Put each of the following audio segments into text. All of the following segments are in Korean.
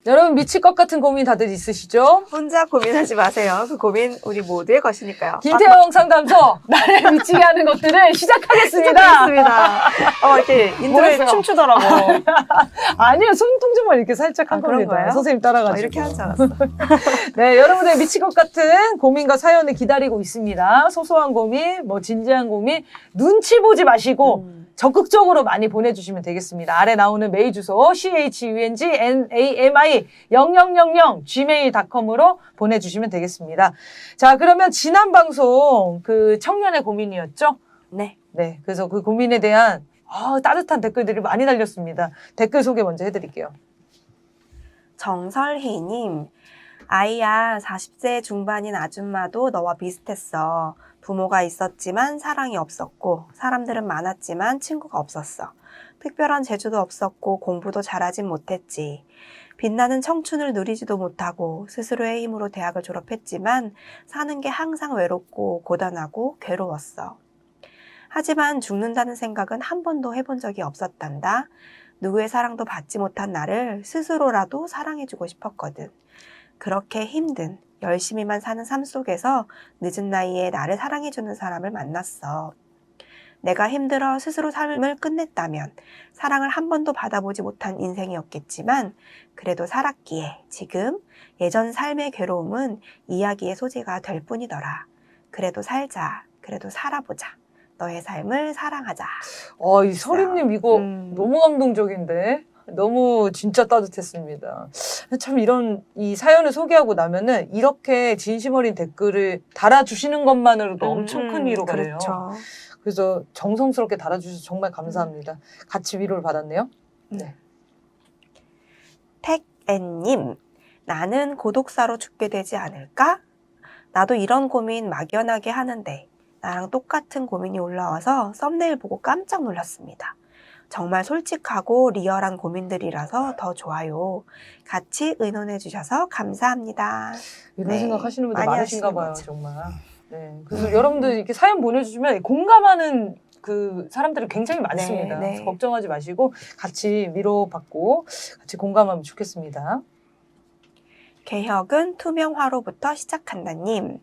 여러분 미칠 것 같은 고민 다들 있으시죠? 혼자 고민하지 마세요. 그 고민 우리 모두의 것이니까요. 김태형 상담소 나를 미치게 하는 것들을 시작하겠습니다. 시작했습니다. 이렇게 인트로에 뭐랬어요? 춤추더라고. 아니요, 손동작만 이렇게 살짝 한 그런 겁니다. 거예요? 선생님 따라가지고. 이렇게 하는 줄 알았어. 네, 여러분의 미칠 것 같은 고민과 사연을 기다리고 있습니다. 소소한 고민, 뭐 진지한 고민, 눈치 보지 마시고 적극적으로 많이 보내주시면 되겠습니다. 아래 나오는 메일 주소 chungnami0000gmail.com으로 보내주시면 되겠습니다. 자, 그러면 지난 방송 그 청년의 고민이었죠? 네. 네, 그래서 그 고민에 대한 따뜻한 댓글들이 많이 달렸습니다. 댓글 소개 먼저 해드릴게요. 정설희님, 아이야 40세 중반인 아줌마도 너와 비슷했어. 부모가 있었지만 사랑이 없었고 사람들은 많았지만 친구가 없었어. 특별한 재주도 없었고 공부도 잘하진 못했지. 빛나는 청춘을 누리지도 못하고 스스로의 힘으로 대학을 졸업했지만 사는 게 항상 외롭고 고단하고 괴로웠어. 하지만 죽는다는 생각은 한 번도 해본 적이 없었단다. 누구의 사랑도 받지 못한 나를 스스로라도 사랑해주고 싶었거든. 그렇게 힘든 열심히만 사는 삶 속에서 늦은 나이에 나를 사랑해주는 사람을 만났어. 내가 힘들어 스스로 삶을 끝냈다면 사랑을 한 번도 받아보지 못한 인생이었겠지만 그래도 살았기에 지금 예전 삶의 괴로움은 이야기의 소재가 될 뿐이더라. 그래도 살자. 그래도 살아보자. 너의 삶을 사랑하자. 이 서림님 이거 너무 감동적인데? 너무 진짜 따뜻했습니다. 참 이 사연을 소개하고 나면은 이렇게 진심 어린 댓글을 달아주시는 것만으로도 엄청 큰 위로가 돼요. 그렇죠. 그래서 정성스럽게 달아주셔서 정말 감사합니다. 같이 위로를 받았네요. 네. 택앤님, 나는 고독사로 죽게 되지 않을까? 나도 이런 고민 막연하게 하는데 나랑 똑같은 고민이 올라와서 썸네일 보고 깜짝 놀랐습니다. 정말 솔직하고 리얼한 고민들이라서 더 좋아요. 같이 의논해 주셔서 감사합니다. 이런 네, 생각하시는 분들 많이 많으신가 하시는 봐요, 거죠. 정말. 네. 그래서 여러분들 이렇게 사연 보내주시면 공감하는 그 사람들이 굉장히 많습니다. 네. 그래서 걱정하지 마시고 같이 위로받고 같이 공감하면 좋겠습니다. 개혁은 투명화로부터 시작한다님.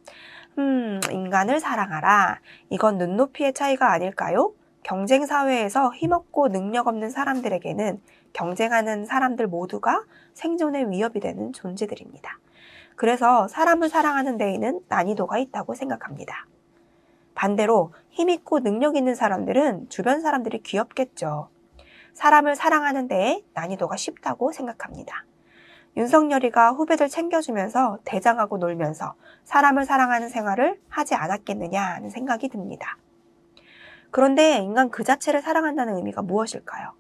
인간을 사랑하라. 이건 눈높이의 차이가 아닐까요? 경쟁 사회에서 힘없고 능력 없는 사람들에게는 경쟁하는 사람들 모두가 생존의 위협이 되는 존재들입니다. 그래서 사람을 사랑하는 데에는 난이도가 있다고 생각합니다. 반대로 힘있고 능력 있는 사람들은 주변 사람들이 귀엽겠죠. 사람을 사랑하는 데에 난이도가 쉽다고 생각합니다. 윤석열이가 후배들 챙겨주면서 대장하고 놀면서 사람을 사랑하는 생활을 하지 않았겠느냐 하는 생각이 듭니다. 그런데 인간 그 자체를 사랑한다는 의미가 무엇일까요?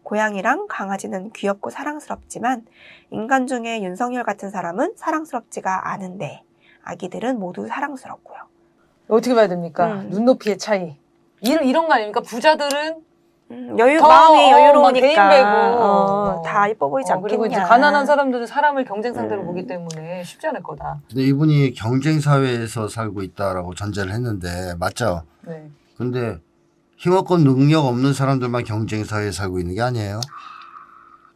고양이랑 강아지는 귀엽고 사랑스럽지만 인간 중에 윤석열 같은 사람은 사랑스럽지가 않은데 아기들은 모두 사랑스럽고요. 어떻게 봐야 됩니까? 눈높이의 차이. 이런 거 아닙니까? 부자들은 마음이 여유로우니까 대인배고 다 예뻐 보이지 않겠냐. 그리고 이제 가난한 사람들은 사람을 경쟁 상대로 보기 때문에 쉽지 않을 거다. 근데 이분이 경쟁 사회에서 살고 있다라고 전제를 했는데 맞죠? 네. 근데 힘없고 능력 없는 사람들만 경쟁 사회에 살고 있는 게 아니에요.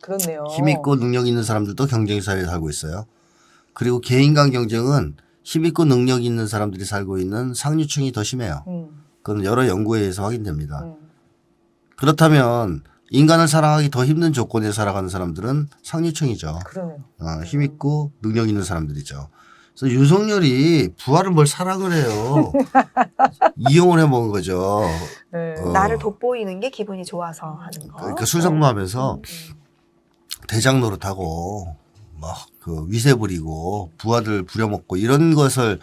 그렇네요. 힘있고 능력 있는 사람들도 경쟁 사회에 살고 있어요. 그리고 개인 간 경쟁은 힘있고 능력 있는 사람들이 살고 있는 상류층이 더 심해요. 그건 여러 연구에 의해서 확인됩니다. 그렇다면 인간을 사랑하기 더 힘든 조건에 살아가는 사람들은 상류층이죠. 그러네요. 힘있고 능력 있는 사람들이죠. 그래서 윤석열이 부하를 뭘 사랑을 해요. 이용을 해먹은 거죠. 네. 나를 돋보이는 게 기분이 좋아서 하는 거. 그러니까 술상무하면서 대장 노릇하고 막 그 위세 부리고 부하들 부려먹고 이런 것을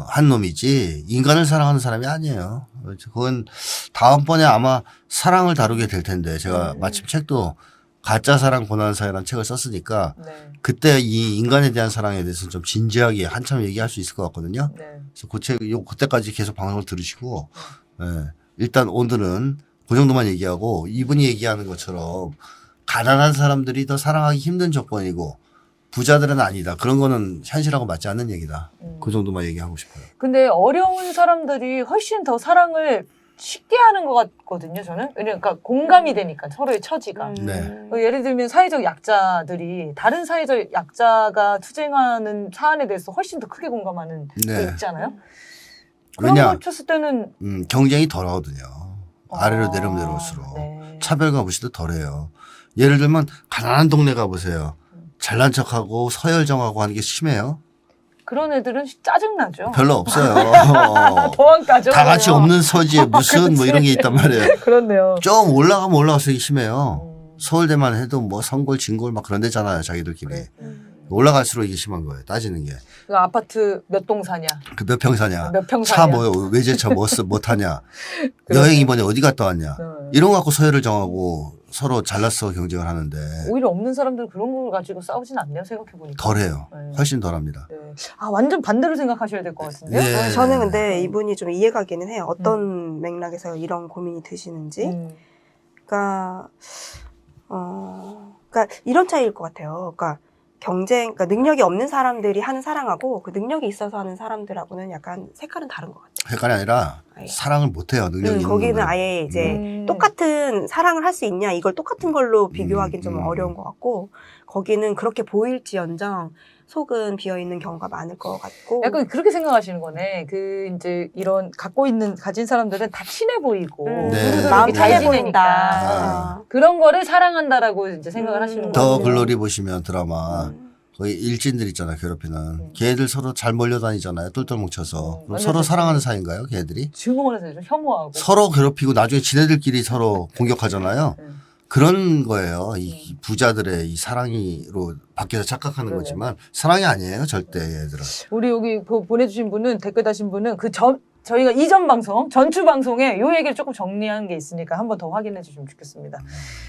한 놈이지 인간을 사랑하는 사람이 아니에요. 그건 다음번에 아마 사랑을 다루게 될 텐데 제가 마침 책도 가짜 사랑 고난 사회라는 책을 썼으니까 네. 그때 이 인간에 대한 사랑에 대해서는 좀 진지하게 한참 얘기할 수 있을 것 같거든요. 네. 그래서 그 책, 그때까지 계속 방송을 들으시고 일단 오늘은 그 정도만 얘기하고 이분이 얘기하는 것처럼 가난한 사람들이 더 사랑하기 힘든 조건이고 부자들은 아니다. 그런 거는 현실하고 맞지 않는 얘기다. 그 정도만 얘기하고 싶어요. 근데 어려운 사람들이 훨씬 더 사랑을 쉽게 하는 것 같거든요, 저는. 그러니까 공감이 되니까, 서로의 처지가. 네. 예를 들면 사회적 약자들이 다른 사회적 약자가 투쟁하는 사안에 대해서 훨씬 더 크게 공감하는 게 있잖아요. 그런 왜냐? 걸 쳤을 때는 경쟁이 덜하거든요. 아래로 내려오면 내려올수록. 네. 차별과 무시도 덜해요. 예를 들면 가난한 동네 가보세요. 잘난 척하고 서열정하고 하는 게 심해요. 그런 애들은 짜증나죠. 별로 없어요. 더한까죠. 다 같이 없는 서지에 무슨 뭐 이런 게 있단 말이에요. 그렇네요. 좀 올라가면 올라갈수록 심해요. 서울대만 해도 뭐 성골, 진골 막 그런 데잖아요. 자기들끼리. 올라갈수록 이게 심한 거예요. 따지는 게. 그 아파트 몇 동 사냐. 그 몇 평 사냐. 몇 평 차 사냐. 뭐 외제차 뭐 타냐. 여행 이번에 어디 갔다 왔냐. 이런 거 갖고 서열을 정하고 서로 잘났어 경쟁을 하는데. 오히려 없는 사람들은 그런 걸 가지고 싸우진 않네요. 생각해보니까. 덜해요. 네. 훨씬 덜합니다. 네. 아, 완전 반대로 생각하셔야 될 것 같은데요. 네. 저는 근데 이분이 좀 이해가 가기는 해요. 어떤 맥락에서 이런 고민이 드시는지. 그러니까 이런 차이일 것 같아요. 그러니까 그러니까 능력이 없는 사람들이 하는 사랑하고 그 능력이 있어서 하는 사람들하고는 약간 색깔은 다른 것 같아요. 색깔이 아니라 아예. 사랑을 못해요. 능력이 있는 거기는 분들은. 아예 이제 똑같은 사랑을 할 수 있냐 이걸 똑같은 걸로 비교하기는 좀 어려운 것 같고 거기는 그렇게 보일지언정 속은 비어있는 경우가 많을 것 같고 약간 그렇게 생각하시는 거네. 이제 가진 사람들은 다 친해 보이고. 네. 마음 잘 편해 지내니까. 보인다. 그런 거를 사랑한다라고 이제 생각을 하시는 더 거예요. 글로리 보시면 드라마 거기 일진들 있잖아요. 괴롭히는. 걔들 서로 잘 몰려다니잖아요. 똘똘 뭉쳐서. 그럼 완전 서로 그렇죠. 사랑하는 사이인가요? 걔들이? 증오하면서 좀 혐오하고. 서로 괴롭히고 나중에 지네들끼리 서로 공격하잖아요. 그런 거예요. 이 부자들의 이 사랑이로 밖에서 착각하는 그러네. 거지만 사랑이 아니에요. 절대 얘들은. 우리 여기 보내주신 분은 댓글 다신 분은 저희가 이전 방송, 전주 방송에 요 얘기를 조금 정리한 게 있으니까 한번 더 확인해 주시면 좋겠습니다.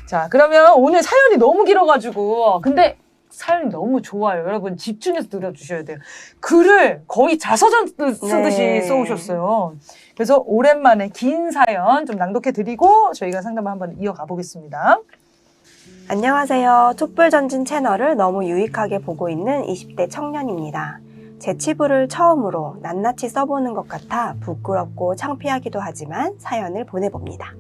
자, 그러면 오늘 사연이 너무 길어가지고, 근데 사연이 너무 좋아요. 여러분 집중해서 들어주셔야 돼요. 글을 거의 자서전 쓰듯이 네. 써오셨어요. 그래서 오랜만에 긴 사연 좀 낭독해 드리고 저희가 상담을 한번 이어가 보겠습니다. 안녕하세요. 촛불전진 채널을 너무 유익하게 보고 있는 20대 청년입니다. 제 치부를 처음으로 낱낱이 써보는 것 같아 부끄럽고 창피하기도 하지만 사연을 보내봅니다.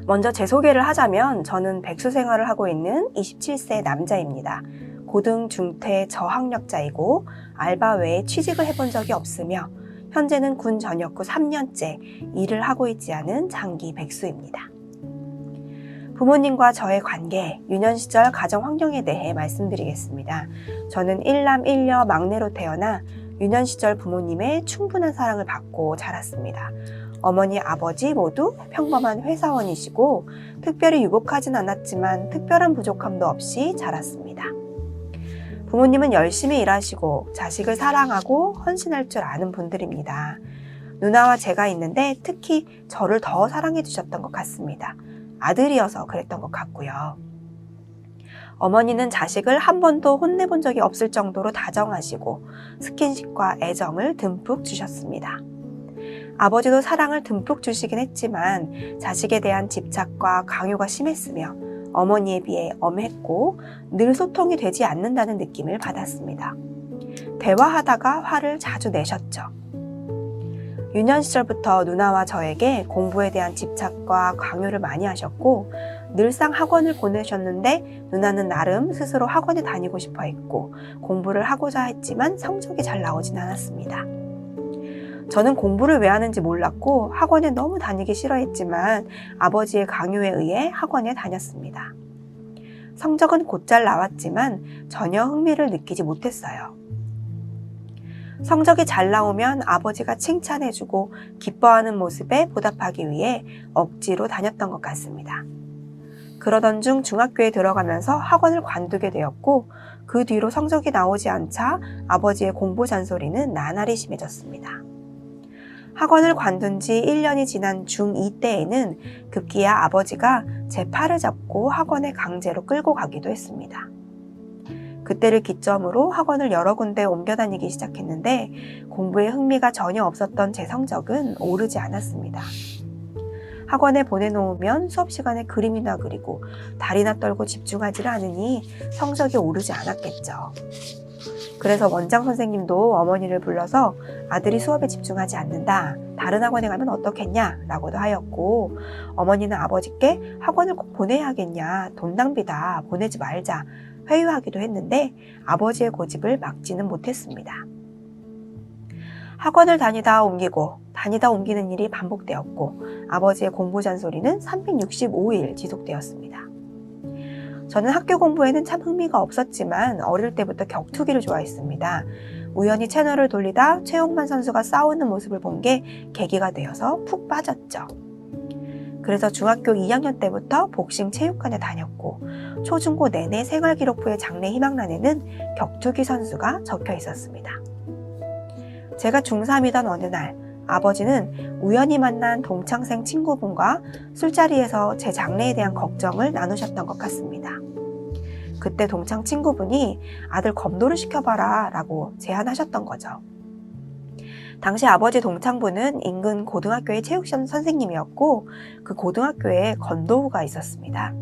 먼저 제 소개를 하자면 저는 백수 생활을 하고 있는 27세 남자입니다. 고등, 중퇴, 저학력자이고 알바 외에 취직을 해본 적이 없으며 현재는 군 전역 후 3년째 일을 하고 있지 않은 장기 백수입니다. 부모님과 저의 관계, 유년 시절 가정 환경에 대해 말씀드리겠습니다. 저는 1남 1녀 막내로 태어나 유년 시절 부모님의 충분한 사랑을 받고 자랐습니다. 어머니, 아버지 모두 평범한 회사원이시고 특별히 유복하진 않았지만 특별한 부족함도 없이 자랐습니다. 부모님은 열심히 일하시고 자식을 사랑하고 헌신할 줄 아는 분들입니다. 누나와 제가 있는데 특히 저를 더 사랑해 주셨던 것 같습니다. 아들이어서 그랬던 것 같고요. 어머니는 자식을 한 번도 혼내본 적이 없을 정도로 다정하시고 스킨십과 애정을 듬뿍 주셨습니다. 아버지도 사랑을 듬뿍 주시긴 했지만 자식에 대한 집착과 강요가 심했으며 어머니에 비해 엄했고 늘 소통이 되지 않는다는 느낌을 받았습니다. 대화하다가 화를 자주 내셨죠. 유년 시절부터 누나와 저에게 공부에 대한 집착과 강요를 많이 하셨고 늘상 학원을 보내셨는데 누나는 나름 스스로 학원에 다니고 싶어 했고 공부를 하고자 했지만 성적이 잘 나오진 않았습니다. 저는 공부를 왜 하는지 몰랐고 학원에 너무 다니기 싫어했지만 아버지의 강요에 의해 학원에 다녔습니다. 성적은 곧잘 나왔지만 전혀 흥미를 느끼지 못했어요. 성적이 잘 나오면 아버지가 칭찬해주고 기뻐하는 모습에 보답하기 위해 억지로 다녔던 것 같습니다. 그러던 중 중학교에 들어가면서 학원을 관두게 되었고 그 뒤로 성적이 나오지 않자 아버지의 공부 잔소리는 나날이 심해졌습니다. 학원을 관둔 지 1년이 지난 중2 때에는 급기야 아버지가 제 팔을 잡고 학원에 강제로 끌고 가기도 했습니다. 그때를 기점으로 학원을 여러 군데 옮겨 다니기 시작했는데 공부에 흥미가 전혀 없었던 제 성적은 오르지 않았습니다. 학원에 보내놓으면 수업 시간에 그림이나 그리고 다리나 떨고 집중하지를 않으니 성적이 오르지 않았겠죠. 그래서 원장 선생님도 어머니를 불러서 아들이 수업에 집중하지 않는다, 다른 학원에 가면 어떻겠냐 라고도 하였고, 어머니는 아버지께 학원을 꼭 보내야 하겠냐, 돈 낭비다, 보내지 말자 회유하기도 했는데 아버지의 고집을 막지는 못했습니다. 학원을 다니다 옮기는 일이 반복되었고, 아버지의 공부 잔소리는 365일 지속되었습니다. 저는 학교 공부에는 참 흥미가 없었지만 어릴 때부터 격투기를 좋아했습니다. 우연히 채널을 돌리다 최홍만 선수가 싸우는 모습을 본 게 계기가 되어서 푹 빠졌죠. 그래서 중학교 2학년 때부터 복싱 체육관에 다녔고, 초중고 내내 생활기록부의 장래 희망란에는 격투기 선수가 적혀 있었습니다. 제가 중3이던 어느 날, 아버지는 우연히 만난 동창생 친구분과 술자리에서 제 장래에 대한 걱정을 나누셨던 것 같습니다. 그때 동창 친구분이 아들 검도를 시켜봐라 라고 제안하셨던 거죠. 당시 아버지 동창부는 인근 고등학교의 체육시험 선생님이었고, 그 고등학교에 건도부가 있었습니다.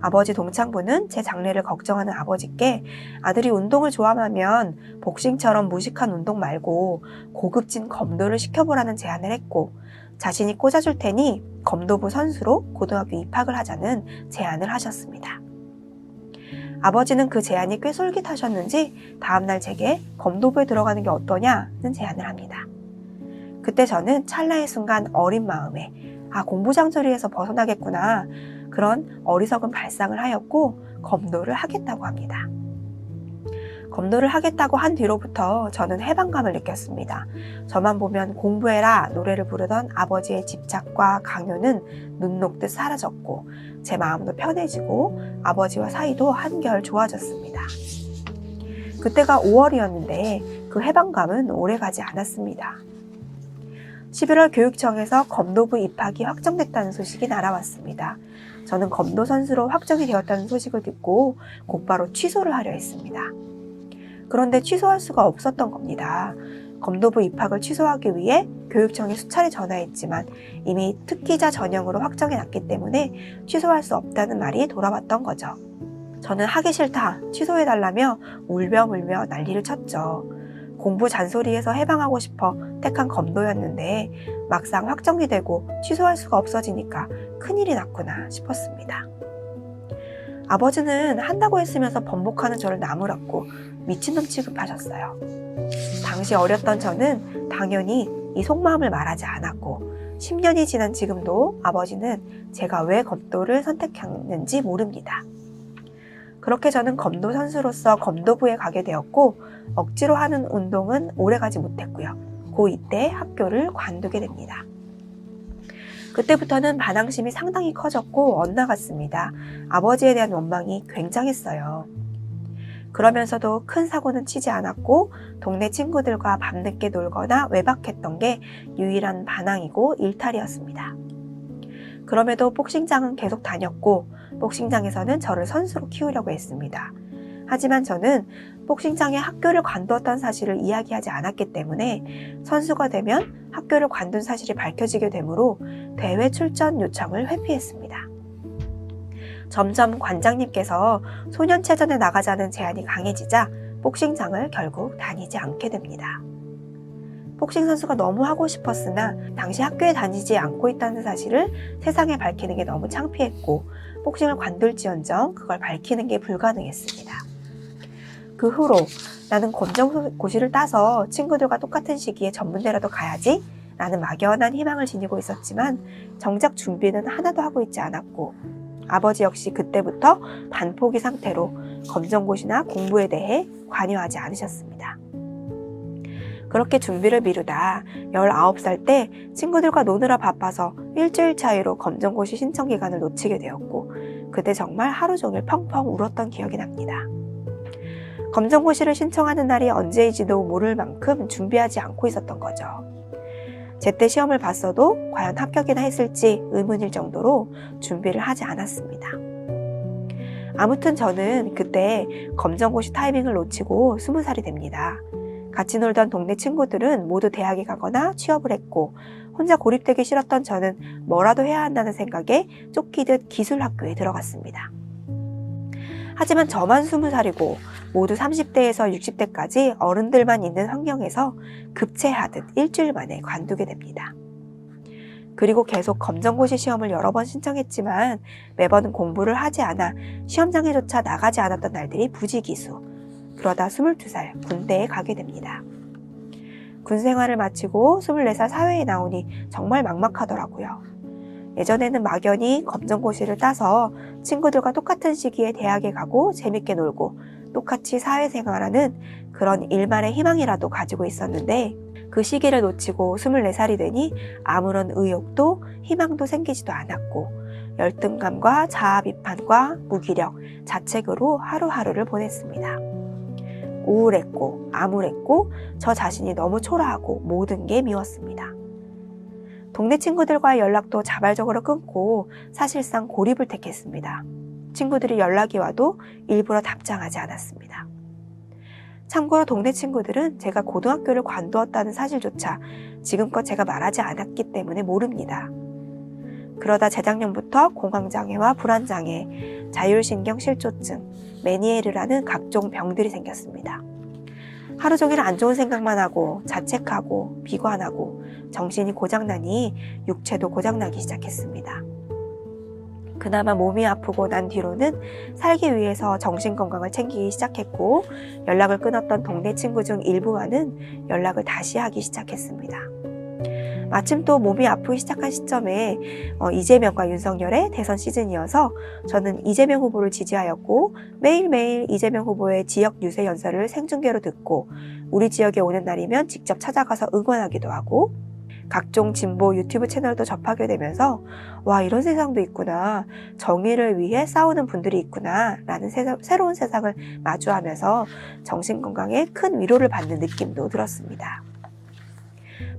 아버지 동창부는 제 장래를 걱정하는 아버지께 아들이 운동을 좋아하면 복싱처럼 무식한 운동 말고 고급진 검도를 시켜보라는 제안을 했고, 자신이 꽂아줄 테니 검도부 선수로 고등학교 입학을 하자는 제안을 하셨습니다. 아버지는 그 제안이 꽤 솔깃하셨는지 다음날 제게 검도부에 들어가는 게 어떠냐는 제안을 합니다. 그때 저는 찰나의 순간 어린 마음에 공부 장소리에서 벗어나겠구나, 그런 어리석은 발상을 하였고 검도를 하겠다고 합니다. 검도를 하겠다고 한 뒤로부터 저는 해방감을 느꼈습니다. 저만 보면 공부해라 노래를 부르던 아버지의 집착과 강요는 눈 녹듯 사라졌고, 제 마음도 편해지고 아버지와 사이도 한결 좋아졌습니다. 그때가 5월이었는데 그 해방감은 오래가지 않았습니다. 11월 교육청에서 검도부 입학이 확정됐다는 소식이 날아왔습니다. 저는 검도 선수로 확정이 되었다는 소식을 듣고 곧바로 취소를 하려 했습니다. 그런데 취소할 수가 없었던 겁니다. 검도부 입학을 취소하기 위해 교육청에 수차례 전화했지만 이미 특기자 전형으로 확정이 났기 때문에 취소할 수 없다는 말이 돌아왔던 거죠. 저는 하기 싫다, 취소해달라며 울며 난리를 쳤죠. 공부 잔소리에서 해방하고 싶어 택한 검도였는데 막상 확정이 되고 취소할 수가 없어지니까 큰일이 났구나 싶었습니다. 아버지는 한다고 했으면서 번복하는 저를 나무랐고 미친놈 취급하셨어요. 당시 어렸던 저는 당연히 이 속마음을 말하지 않았고, 10년이 지난 지금도 아버지는 제가 왜 검도를 선택했는지 모릅니다. 그렇게 저는 검도 선수로서 검도부에 가게 되었고, 억지로 하는 운동은 오래가지 못했고요. 고2 때 학교를 관두게 됩니다. 그때부터는 반항심이 상당히 커졌고 엇나갔습니다. 아버지에 대한 원망이 굉장했어요. 그러면서도 큰 사고는 치지 않았고 동네 친구들과 밤늦게 놀거나 외박했던 게 유일한 반항이고 일탈이었습니다. 그럼에도 복싱장은 계속 다녔고 복싱장에서는 저를 선수로 키우려고 했습니다. 하지만 저는 복싱장에 학교를 관두었다는 사실을 이야기하지 않았기 때문에 선수가 되면 학교를 관둔 사실이 밝혀지게 되므로 대회 출전 요청을 회피했습니다. 점점 관장님께서 소년체전에 나가자는 제안이 강해지자 복싱장을 결국 다니지 않게 됩니다. 복싱 선수가 너무 하고 싶었으나 당시 학교에 다니지 않고 있다는 사실을 세상에 밝히는 게 너무 창피했고 복싱을 관둘지언정 그걸 밝히는 게 불가능했습니다. 그 후로 나는 검정고시를 따서 친구들과 똑같은 시기에 전문대라도 가야지 라는 막연한 희망을 지니고 있었지만 정작 준비는 하나도 하고 있지 않았고 아버지 역시 그때부터 반포기 상태로 검정고시나 공부에 대해 관여하지 않으셨습니다. 그렇게 준비를 미루다 19살 때 친구들과 노느라 바빠서 일주일 차이로 검정고시 신청 기간을 놓치게 되었고 그때 정말 하루 종일 펑펑 울었던 기억이 납니다. 검정고시를 신청하는 날이 언제인지도 모를 만큼 준비하지 않고 있었던 거죠. 제때 시험을 봤어도 과연 합격이나 했을지 의문일 정도로 준비를 하지 않았습니다. 아무튼 저는 그때 검정고시 타이밍을 놓치고 20살이 됩니다. 같이 놀던 동네 친구들은 모두 대학에 가거나 취업을 했고 혼자 고립되기 싫었던 저는 뭐라도 해야 한다는 생각에 쫓기듯 기술학교에 들어갔습니다. 하지만 저만 20살이고 모두 30대에서 60대까지 어른들만 있는 환경에서 급체하듯 일주일 만에 관두게 됩니다. 그리고 계속 검정고시 시험을 여러 번 신청했지만 매번 공부를 하지 않아 시험장에조차 나가지 않았던 날들이 부지기수. 그러다 22살 군대에 가게 됩니다. 군 생활을 마치고 24살 사회에 나오니 정말 막막하더라고요. 예전에는 막연히 검정고시를 따서 친구들과 똑같은 시기에 대학에 가고 재밌게 놀고 똑같이 사회생활하는 그런 일만의 희망이라도 가지고 있었는데 그 시기를 놓치고 24살이 되니 아무런 의욕도 희망도 생기지도 않았고 열등감과 자아 비판과 무기력, 자책으로 하루하루를 보냈습니다. 우울했고 암울했고 저 자신이 너무 초라하고 모든 게 미웠습니다. 동네 친구들과의 연락도 자발적으로 끊고 사실상 고립을 택했습니다. 친구들이 연락이 와도 일부러 답장하지 않았습니다. 참고로 동네 친구들은 제가 고등학교를 관두었다는 사실조차 지금껏 제가 말하지 않았기 때문에 모릅니다. 그러다 재작년부터 공황장애와 불안장애, 자율신경실조증, 메니에르라는 각종 병들이 생겼습니다. 하루 종일 안 좋은 생각만 하고 자책하고 비관하고 정신이 고장나니 육체도 고장나기 시작했습니다. 그나마 몸이 아프고 난 뒤로는 살기 위해서 정신건강을 챙기기 시작했고 연락을 끊었던 동네 친구 중 일부와는 연락을 다시 하기 시작했습니다. 마침 또 몸이 아프기 시작한 시점에 이재명과 윤석열의 대선 시즌이어서 저는 이재명 후보를 지지하였고 매일매일 이재명 후보의 지역 유세 연설을 생중계로 듣고 우리 지역에 오는 날이면 직접 찾아가서 응원하기도 하고 각종 진보 유튜브 채널도 접하게 되면서 와 이런 세상도 있구나, 정의를 위해 싸우는 분들이 있구나 라는 새로운 세상을 마주하면서 정신건강에 큰 위로를 받는 느낌도 들었습니다.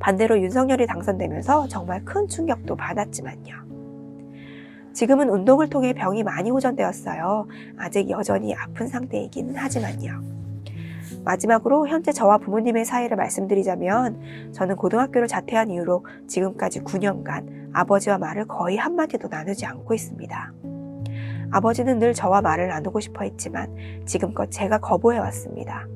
반대로 윤석열이 당선되면서 정말 큰 충격도 받았지만요. 지금은 운동을 통해 병이 많이 호전되었어요. 아직 여전히 아픈 상태이긴 하지만요. 마지막으로 현재 저와 부모님의 사이를 말씀드리자면 저는 고등학교를 자퇴한 이후로 지금까지 9년간 아버지와 말을 거의 한마디도 나누지 않고 있습니다. 아버지는 늘 저와 말을 나누고 싶어 했지만 지금껏 제가 거부해왔습니다.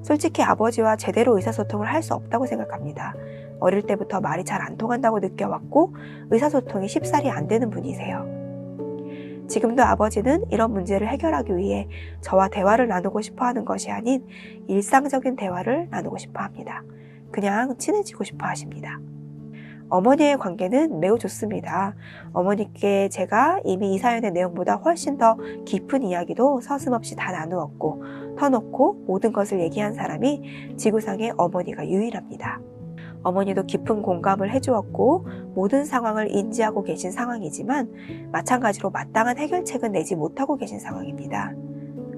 솔직히 아버지와 제대로 의사소통을 할 수 없다고 생각합니다. 어릴 때부터 말이 잘 안 통한다고 느껴왔고 의사소통이 쉽사리 안 되는 분이세요. 지금도 아버지는 이런 문제를 해결하기 위해 저와 대화를 나누고 싶어 하는 것이 아닌 일상적인 대화를 나누고 싶어 합니다. 그냥 친해지고 싶어 하십니다. 어머니의 관계는 매우 좋습니다. 어머니께 제가 이미 이 사연의 내용보다 훨씬 더 깊은 이야기도 서슴없이 다 나누었고 터놓고 모든 것을 얘기한 사람이 지구상의 어머니가 유일합니다. 어머니도 깊은 공감을 해주었고 모든 상황을 인지하고 계신 상황이지만 마찬가지로 마땅한 해결책은 내지 못하고 계신 상황입니다.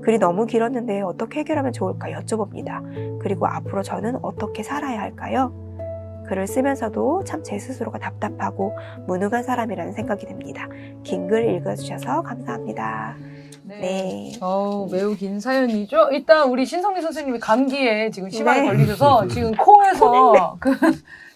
글이 너무 길었는데 어떻게 해결하면 좋을까 여쭤봅니다. 그리고 앞으로 저는 어떻게 살아야 할까요? 글을 쓰면서도 참 제 스스로가 답답하고 무능한 사람이라는 생각이 듭니다. 긴 글 읽어주셔서 감사합니다. 네. 매우 긴 사연이죠. 일단 우리 신성미 선생님이 감기에 지금 심하게 네. 걸리셔서 지금 코에서 그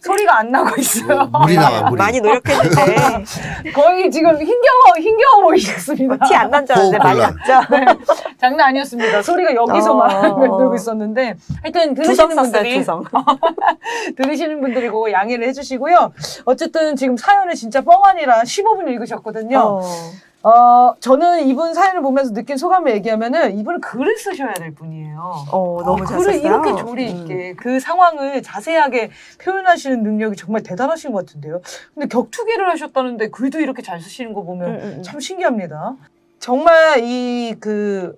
소리가 안 나고 있어요. 물이 나와, 물이. 많이 노력했는데 거의 지금 힘겨워 보이셨습니다. 티 안 난 줄 알았는데 많이 호흡 났죠? 장난 아니었습니다. 소리가 여기서만 들고 있었는데 하여튼 들으시는 분들이 들으시는 분들이 그거 양해를 해주시고요. 어쨌든 지금 사연을 진짜 뻥 아니라 15분 읽으셨거든요. 저는 이분 사연을 보면서 느낀 소감을 얘기하면은 이분은 글을 쓰셔야 될 분이에요. 너무 잘 글을 썼어요. 이렇게 조리 있게 그 상황을 자세하게 표현하시는 능력이 정말 대단하신 것 같은데요. 근데 격투기를 하셨다는데 글도 이렇게 잘 쓰시는 거 보면 참 신기합니다. 정말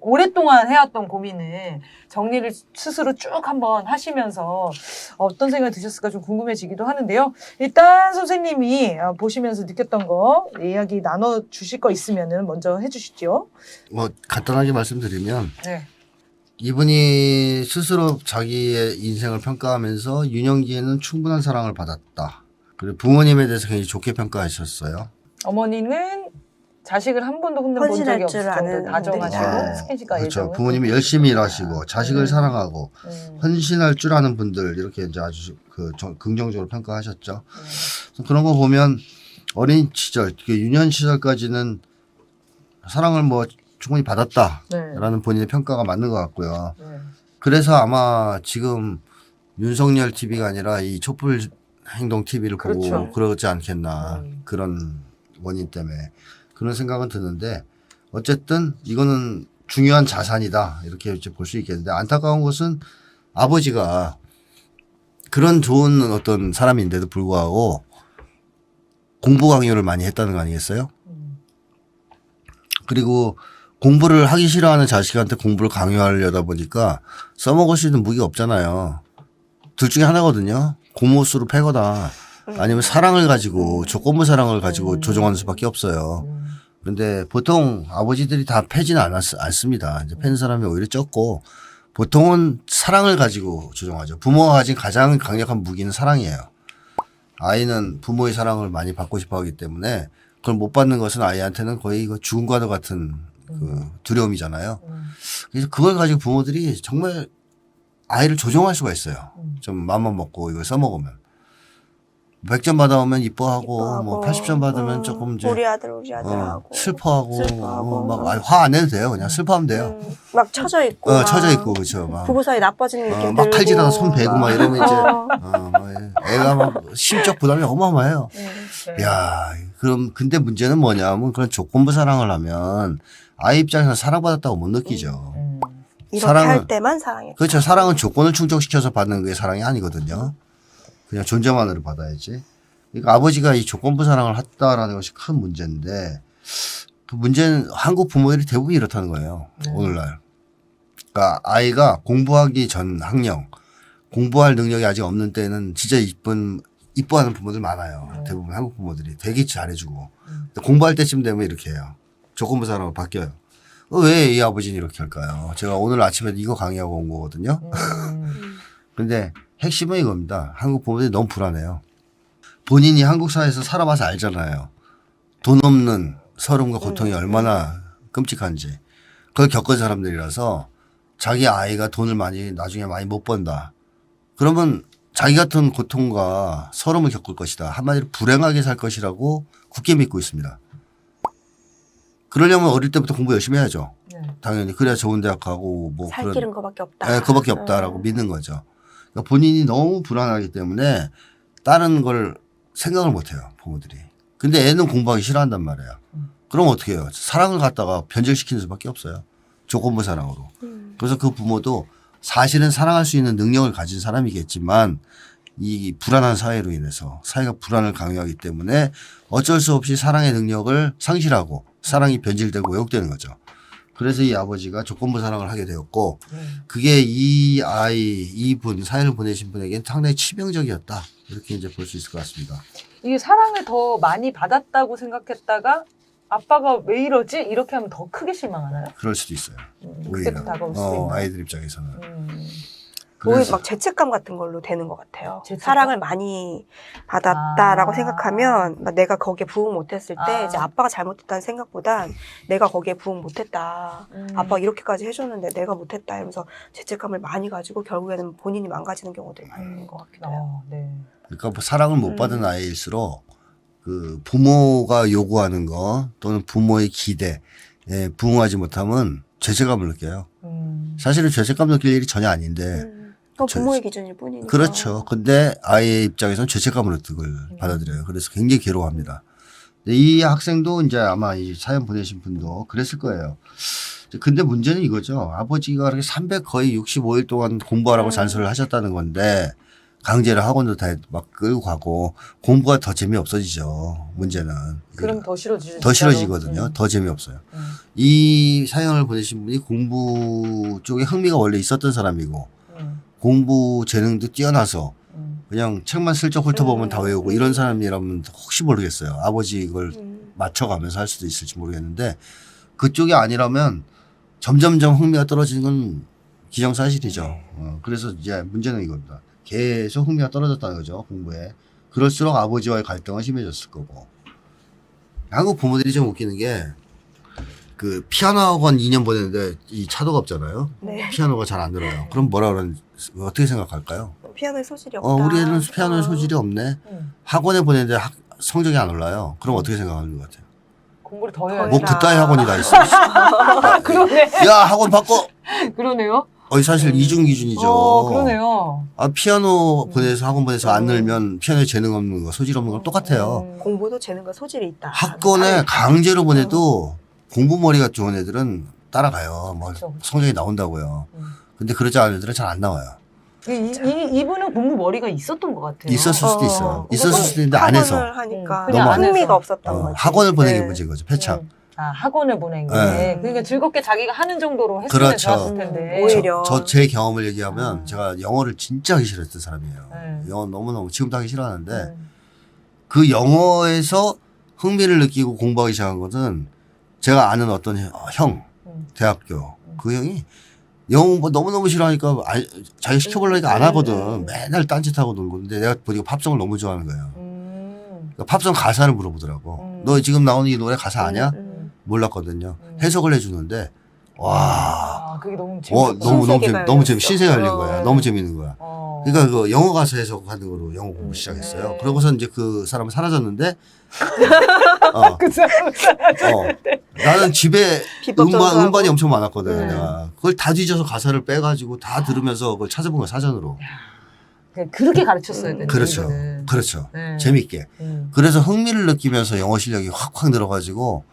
오랫동안 해왔던 고민을 정리를 스스로 쭉 한번 하시면서 어떤 생각이 드셨을까 좀 궁금해지기도 하는데요. 일단 선생님이 보시면서 느꼈던 거 이야기 나눠주실 거 있으면 먼저 해주시죠. 뭐 간단하게 말씀드리면 네. 이분이 스스로 자기의 인생을 평가하면서 유년기에는 충분한 사랑을 받았다. 그리고 부모님에 대해서 굉장히 좋게 평가하셨어요. 어머니는 자식을 한 번도 혼내 본 헌신할 적이 없을 줄 아는 정도로 다정하시고 분들이죠. 스킨십과 그렇죠. 애정을 부모님이 열심히 일하시고 자식을 사랑하고 음. 헌신할 줄 아는 분들 이렇게 이제 아주 긍정적으로 평가하셨죠. 그런 거 보면 어린 시절, 유년 시절까지는 사랑을 뭐 충분히 받았다라는 네. 본인의 평가가 맞는 것 같고요. 네. 그래서 아마 지금 윤석열 TV가 아니라 이 촛불 행동 TV를 보고 그렇죠. 그러지 않겠나 그런 원인 때문에 그런 생각은 드는데 어쨌든 이거는 중요한 자산이다 이렇게 이제 볼 수 있겠는데 안타까운 것은 아버지가 그런 좋은 어떤 사람인데도 불구하고 공부 강요를 많이 했다는 거 아니겠어요? 그리고 공부를 하기 싫어하는 자식한테 공부를 강요하려다 보니까 써먹을 수 있는 무기가 없잖아요. 둘 중에 하나거든요. 고무수로 패거나 아니면 사랑을 가지고 조건부 사랑을 가지고 조종하는 수밖에 없어요. 그런데 보통 아버지들이 다 패지는 않습니다. 이제 패는 사람이 오히려 적고 보통은 사랑을 가지고 조종하죠. 부모가 가진 가장 강력한 무기는 사랑이에요. 아이는 부모의 사랑을 많이 받고 싶어 하기 때문에 그걸 못 받는 것은 아이한테는 거의 이거 죽음과도 같은 그 두려움이잖아요. 그래서 그걸 가지고 부모들이 정말 아이를 조종할 수가 있어요. 좀 맘만 먹고 이걸 써먹으면. 100점 받아오면 이뻐하고 뭐 80점 받으면 조금 이제 우리 아들 하고 슬퍼하고 막 화 안 내도 돼요. 그냥 슬퍼하면 돼요. 막 처져 있고 막 처져 있고 그렇죠. 막 부부 사이 나빠지는 느낌 막 들고 칼질하다 손 베고 막 이러면 이제 막 애가 막 심적 부담이 어마어마해요. 네. 야, 그럼 근데 문제는 뭐냐면 그런 조건부 사랑을 하면 아이 입장에서 사랑받았다고 못 느끼죠. 이렇게 사랑은- 할 때만 사랑해. 그렇죠. 사랑은 조건을 충족시켜서 받는 게 사랑이 아니거든요. 그냥 존재만으로 받아야지. 그러니까 아버지가 이 조건부 사랑을 했다라는 것이 큰 문제인데 그 문제는 한국 부모들이 대부분 이렇다는 거예요. 오늘날. 그러니까 아이가 공부하기 전 학령, 공부할 능력이 아직 없는 때는 진짜 이뻐하는 부모들 많아요. 대부분 한국 부모들이 되게 잘해주고. 근데 공부할 때쯤 되면 이렇게 해요. 조건부 사랑으로 바뀌어요. 왜 이 아버지는 이렇게 할까요? 제가 오늘 아침에 이거 강의하고 온 거거든요. 근데 핵심은 이겁니다. 한국 부모들이 너무 불안해요. 본인이 한국 사회에서 살아봐서 알잖아요. 돈 없는 서름과 고통이 얼마나 끔찍한지. 그걸 겪은 사람들이라서 자기 아이가 돈을 나중에 많이 못 번다. 그러면 자기 같은 고통과 서름을 겪을 것이다. 한마디로 불행하게 살 것이라고 굳게 믿고 있습니다. 그러려면 어릴 때부터 공부 열심히 해야죠. 당연히. 그래야 좋은 대학 가고 뭐 살 길은 거밖에 없다. 네, 그거밖에 없다라고 믿는 거죠. 그러니까 본인이 너무 불안하기 때문에 다른 걸 생각을 못 해요. 부모들이. 근데 애는 공부하기 싫어한단 말이에요. 그럼 어떻게 해요? 사랑을 갖다가 변질시키는 수밖에 없어요. 조건부 사랑으로. 그래서 그 부모도 사실은 사랑할 수 있는 능력을 가진 사람이겠지만 이 불안한 사회로 인해서 사회가 불안을 강요하기 때문에 어쩔 수 없이 사랑의 능력을 상실하고 사랑이 변질되고 왜곡되는 거죠. 그래서 이 아버지가 조건부 사랑을 하게 되었고 그게 이분 사연을 보내신 분에게는 상당히 치명적이었다. 이렇게 이제 볼 수 있을 것 같습니다. 이게 사랑을 더 많이 받았다고 생각했다가 아빠가 왜 이러지? 이렇게 하면 더 크게 실망하나요? 그럴 수도 있어요. 크게 또 다가올 수도 있나요? 아이들 입장에서는. 오히려 그래서 막 죄책감 같은 걸로 되는 것 같아요. 죄책감? 사랑을 많이 받았다라고 아. 생각하면 막 내가 거기에 부응 못했을 때 아. 이제 아빠가 잘못했다는 생각보단 내가 거기에 부응 못했다. 아빠가 이렇게까지 해줬는데 내가 못했다 이러면서 죄책감을 많이 가지고 결국에는 본인이 망가지는 경우들이 많이 있는 것 같기도 해요. 네. 그러니까 뭐 사랑을 못 받은 아이일수록 그 부모가 요구하는 거 또는 부모의 기대에 부응하지 못하면 죄책감을 느껴요. 사실은 죄책감 느낄 일이 전혀 아닌데 그건 부모의 기준일 뿐이니까. 그렇죠. 근데 아이의 입장에서는 죄책감으로 그걸 받아들여요. 그래서 굉장히 괴로워합니다. 근데 이 학생도 이제 아마 이 사연 보내신 분도 그랬을 거예요. 근데 문제는 이거죠. 아버지가 그렇게 300 거의 65일 동안 공부하라고 잔소리를 하셨다는 건데 강제로 학원도 다 막 끌고 가고 공부가 더 재미없어지죠. 문제는. 그럼 더 싫어지죠. 더 싫어지거든요. 더 재미없어요. 이 사연을 보내신 분이 공부 쪽에 흥미가 원래 있었던 사람이고 공부 재능도 뛰어나서 그냥 책만 슬쩍 훑어보면 다 외우고 이런 사람이라면 혹시 모르겠어요. 아버지 이걸 맞춰가면서 할 수도 있을지 모르겠는데 그쪽이 아니라면 점점점 흥미가 떨어지는 건 기정사실이죠. 그래서 이제 문제는 이겁니다. 계속 흥미가 떨어졌다는 거죠. 공부에. 그럴수록 아버지와의 갈등은 심해졌을 거고. 한국 부모들이 좀 웃기는 게 그 피아노 학원 2년 보냈는데 이 차도가 없잖아요. 네. 피아노가 잘 안 들어요. 그럼 뭐라 그러는 어떻게 생각할까요? 피아노에 소질이 없다. 우리 애는 피아노에 소질이 없네. 음. 학원에 보냈는데 성적이 안 올라요. 그럼 어떻게 생각하는 것 같아요? 공부를 더 해야지. 뭐 그따위 학원이 다 있어. 그러네. 야 학원 바꿔. 그러네요. 사실 이중 기준이죠. 그러네요. 피아노 보내서 학원 보내서 안 늘면 피아노에 재능 없는 거, 소질 없는 거 똑같아요. 공부도 재능과 소질이 있다. 학원에 강제로 보내도 공부 머리가 좋은 애들은 따라가요. 뭐 그쵸. 성적이 나온다고요. 음. 근데 그러지 않은 애들은 잘 안 나와요. 이분은 공부 머리가 있었던 것 같아요. 있었을 수도 있어요. 있었을 수도 있는데 안 해서. 학원을 하니까 그냥 너무 안 흥미가 해서. 없었던 거지. 학원을 보내는 게 네. 문제인 거죠. 패착. 학원을 보낸 게. 네. 그러니까 즐겁게 자기가 하는 정도로 했으면 그렇죠. 좋았을 텐데. 오히려. 저 제 경험을 얘기하면 제가 영어를 진짜 하기 싫어했던 사람이에요. 네. 영어 너무너무 지금도 하기 싫어하는데 음. 그 영어에서 흥미를 느끼고 공부하기 시작한 것은 제가 아는 어떤 형, 대학교 그 형이 영어 공부 너무너무 싫어하니까 자기 시켜보려니까 안 하거든. 맨날 딴짓하고 놀고. 근데 내가 보니까 팝송을 너무 좋아하는 거예요. 그러니까 팝송 가사를 물어보더라고. 너 지금 나오는 이 노래 가사 아냐? 몰랐거든요. 해석을 해주는데 와, 그게 너무 재밌었어. 너무 신세가 열린 어. 거야. 너무 재밌는 거야. 그러니까 그 영어 가사 해석하는 거로 영어 공부 시작했어요. 네. 그러고서 이제 그 사람은 사라졌는데 그 사람 나는 집에 비법 전수하고. 음반이 엄청 많았거든. 네. 내가 그걸 다 뒤져서 가사를 빼가지고 다 들으면서 그걸 찾아본 거야 사전으로. 그렇게 가르쳤어야 되는 그렇죠. 이거는. 그렇죠. 네. 재밌게. 그래서 흥미를 느끼면서 영어 실력이 확 늘어가지고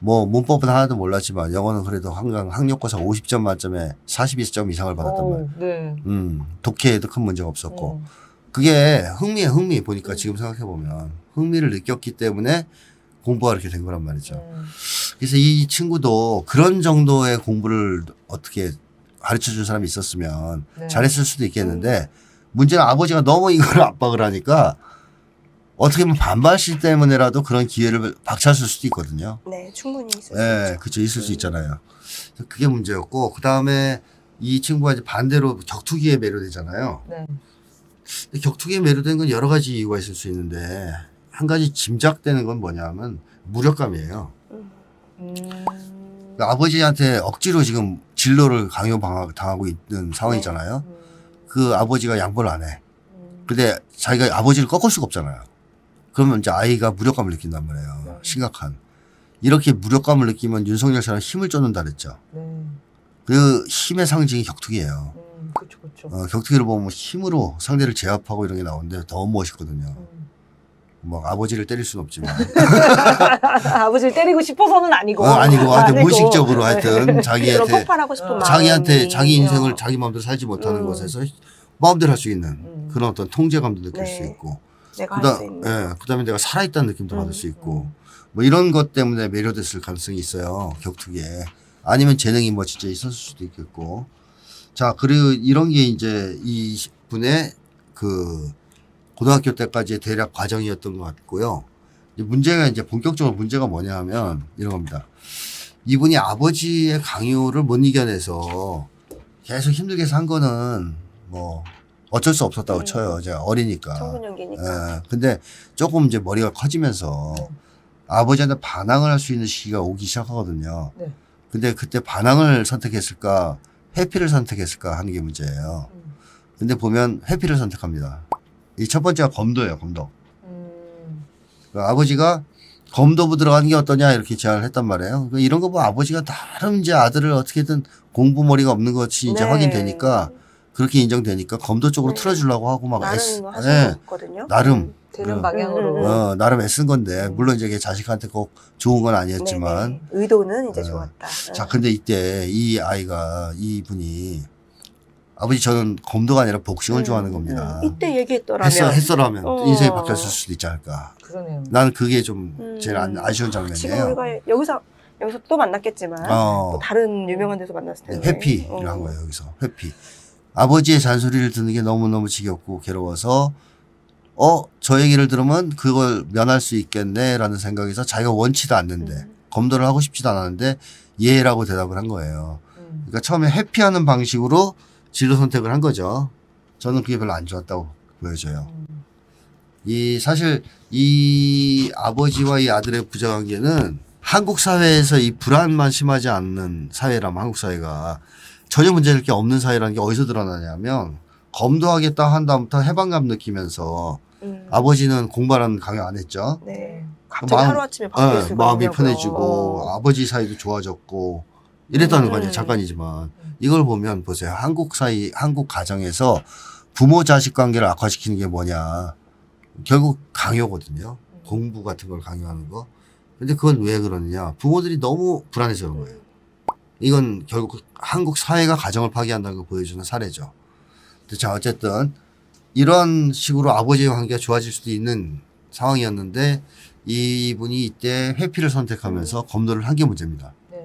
뭐 문법은 하나도 몰랐지만 영어는 그래도 항상 학력고사 50점 만점에 42점 이상을 받았단 말이야. 네. 독해에도 큰 문제가 없었고. 그게 흥미 보니까 지금 생각해보면 흥미를 느꼈기 때문에 공부가 이렇게 된 거란 말이죠. 그래서 이 친구도 그런 정도의 공부를 어떻게 가르쳐 준 사람이 있었으면 네. 잘했을 수도 있겠는데 문제는 아버지가 너무 이걸 압박을 하니까 어떻게 보면 반발심 때문에라도 그런 기회를 박차할 수도 있거든요. 네, 충분히 있을 수 네, 있죠. 그렇죠. 있을 수 있잖아요. 그래서 그게 문제였고 그 다음에 이 친구가 이제 반대로 격투기에 매료되잖아요. 네. 근데 격투기에 매료된 건 여러 가지 이유가 있을 수 있는데 한 가지 짐작되는 건 뭐냐면 무력감이에요. 그러니까 아버지한테 억지로 지금 진로를 강요당하고 있는 상황이잖아요. 그 아버지가 양보를 안 해. 근데 자기가 아버지를 꺾을 수가 없잖아요. 그러면 이제 아이가 무력감을 느낀단 말이에요. 심각한. 이렇게 무력감을 느끼면 윤석열처럼 힘을 쫓는다 그랬죠. 네. 그 힘의 상징이 격투기예요. 그렇죠. 격투기를 보면 힘으로 상대를 제압하고 이런 게 나오는데 더 멋있거든요. 뭐 아버지를 때릴 수는 없지만 아버지를 때리고 싶어서는 아니고. 아니고 하여튼 아니고. 무의식적으로 하여튼 그런 자기한테 폭발하고 싶은 마음이 자기한테 자기 인생을 있군요. 자기 마음대로 살지 못하는 것에서 마음대로 할 수 있는 그런 어떤 통제감도 느낄 수 네. 있고 내가 할 수 있는. 그다음에 내가 살아있다는 느낌도 받을 수 있고 뭐 이런 것 때문에 매료됐을 가능성이 있어요. 격투기에. 아니면 재능이 뭐 진짜 있었을 수도 있겠고. 자, 그리고 이런 게 이제 이 분의 그 고등학교 때까지의 대략 과정이었던 것 같고요. 이제 문제가 이제 본격적으로 문제가 뭐냐 하면 이런 겁니다. 이분이 아버지의 강요를 못 이겨내서 계속 힘들게 산 거는 뭐 어쩔 수 없었다고 쳐요. 제가 어리니까. 청소년기니까. 근데 조금 이제 머리가 커지면서 아버지한테 반항을 할 수 있는 시기가 오기 시작하거든요. 네. 근데 그때 반항을 선택했을까, 회피를 선택했을까 하는 게 문제예요. 근데 보면 회피를 선택합니다. 이 첫 번째가 검도예요, 검도. 그러니까 아버지가 검도부 들어가는 게 어떠냐 이렇게 제안을 했단 말이에요. 그러니까 이런 거 보면 아버지가 나름 이제 아들을 어떻게든 공부 머리가 없는 것이 이제 네. 확인되니까 그렇게 인정되니까 검도 쪽으로 네. 틀어주려고 하고 막 나름 네. 하셨거든요. 나름 되는 방향으로. 나름 애쓴 건데 물론 이제 자식한테 꼭 좋은 건 아니었지만 네네. 의도는 이제 좋았다. 자 근데 이때 이 아이가 이분이 아버지 저는 검도가 아니라 복싱을 좋아하는 겁니다. 이때 얘기했더라면 했어라면 인생이 바뀌었을 수도 있지 않을까. 그러네요. 나는 그게 좀 제일 아쉬운 지금 장면이에요. 우리가 여기서 또 만났겠지만 또 다른 유명한 데서 만났을 텐데 회피를 한 거예요. 여기서 회피. 아버지의 잔소리를 듣는 게 너무너무 지겹고 괴로워서 저 얘기를 들으면 그걸 면할 수 있겠네라는 생각에서 자기가 원치도 않는데 검도를 하고 싶지도 않았는데 예라고 대답을 한 거예요. 그러니까 처음에 회피하는 방식으로 진로 선택을 한 거죠. 저는 그게 별로 안 좋았다고 보여져요. 사실 이 아버지와 이 아들의 부자관계는 한국 사회에서 이 불안만 심하지 않는 사회라면 한국 사회가 전혀 문제될 게 없는 사회라는 게 어디서 드러나냐면 검도하겠다 한 다음부터 해방감 느끼면서 아버지는 공부하는 강요 안 했죠. 네. 갑자기 하루아침에 바뀔 수가 마음이 있냐고요. 편해지고 아버지 사이도 좋아졌고 이랬다는 거 아니에요. 잠깐이지만 이걸 보면 보세요. 한국 가정에서 부모 자식 관계를 악화시키는 게 뭐냐. 결국 강요거든요. 공부 같은 걸 강요하는 거. 근데 그건 왜 그러느냐. 부모들이 너무 불안해서 그런 거예요. 이건 결국 한국 사회가 가정을 파괴한다는 걸 보여주는 사례죠. 자, 어쨌든 이런 식으로 아버지의 관계가 좋아질 수도 있는 상황이었는데 이분이 이때 회피를 선택하면서 검도를 한 게 문제입니다. 네.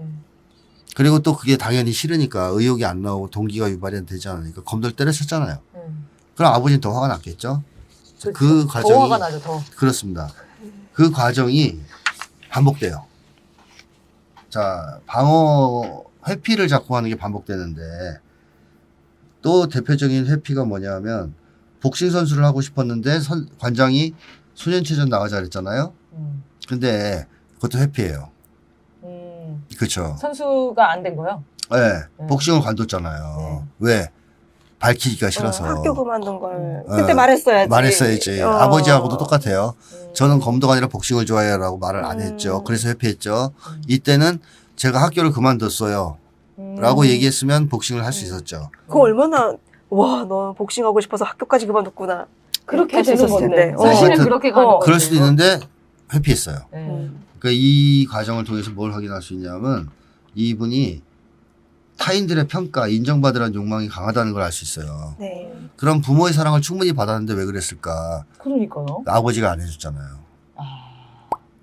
그리고 또 그게 당연히 싫으니까 의욕이 안 나오고 동기가 유발이 안 되지 않으니까 검도를 때려쳤잖아요. 그럼 아버지는 더 화가 났겠죠? 그 과정이 더 화가 나죠, 더. 그렇습니다. 그 과정이 반복돼요. 자, 회피를 자꾸 하는 게 반복되는데 또 대표적인 회피가 뭐냐면 복싱 선수를 하고 싶었는데 관장이 소년체전 나가자 그랬잖아요. 근데 그것도 회피예요. 그렇죠. 선수가 안 된 거요? 네, 복싱을 관뒀잖아요. 왜? 밝히기가 싫어서. 학교 그만둔 걸 그때 말했어야지. 말했어야지. 아버지하고도 똑같아요. 저는 검도가 아니라 복싱을 좋아해요라고 말을 안 했죠. 그래서 회피했죠. 이때는 제가 학교를 그만뒀어요. 라고 얘기했으면 복싱을 할 수 있었죠. 그거 얼마나 와, 너 복싱하고 싶어서 학교까지 그만뒀구나. 그렇게 할수 되는 있었을 건데. 텐데. 사실은 하여튼 그렇게 가는 거예요. 그럴 수도 있는데 회피했어요. 네. 그러니까 이 과정을 통해서 뭘 확인할 수 있냐면 이분이 타인들의 평가, 인정받으라는 욕망이 강하다는 걸 알 수 있어요. 네. 그럼 부모의 사랑을 충분히 받았는데 왜 그랬을까? 그러니까요. 아버지가 안 해줬잖아요.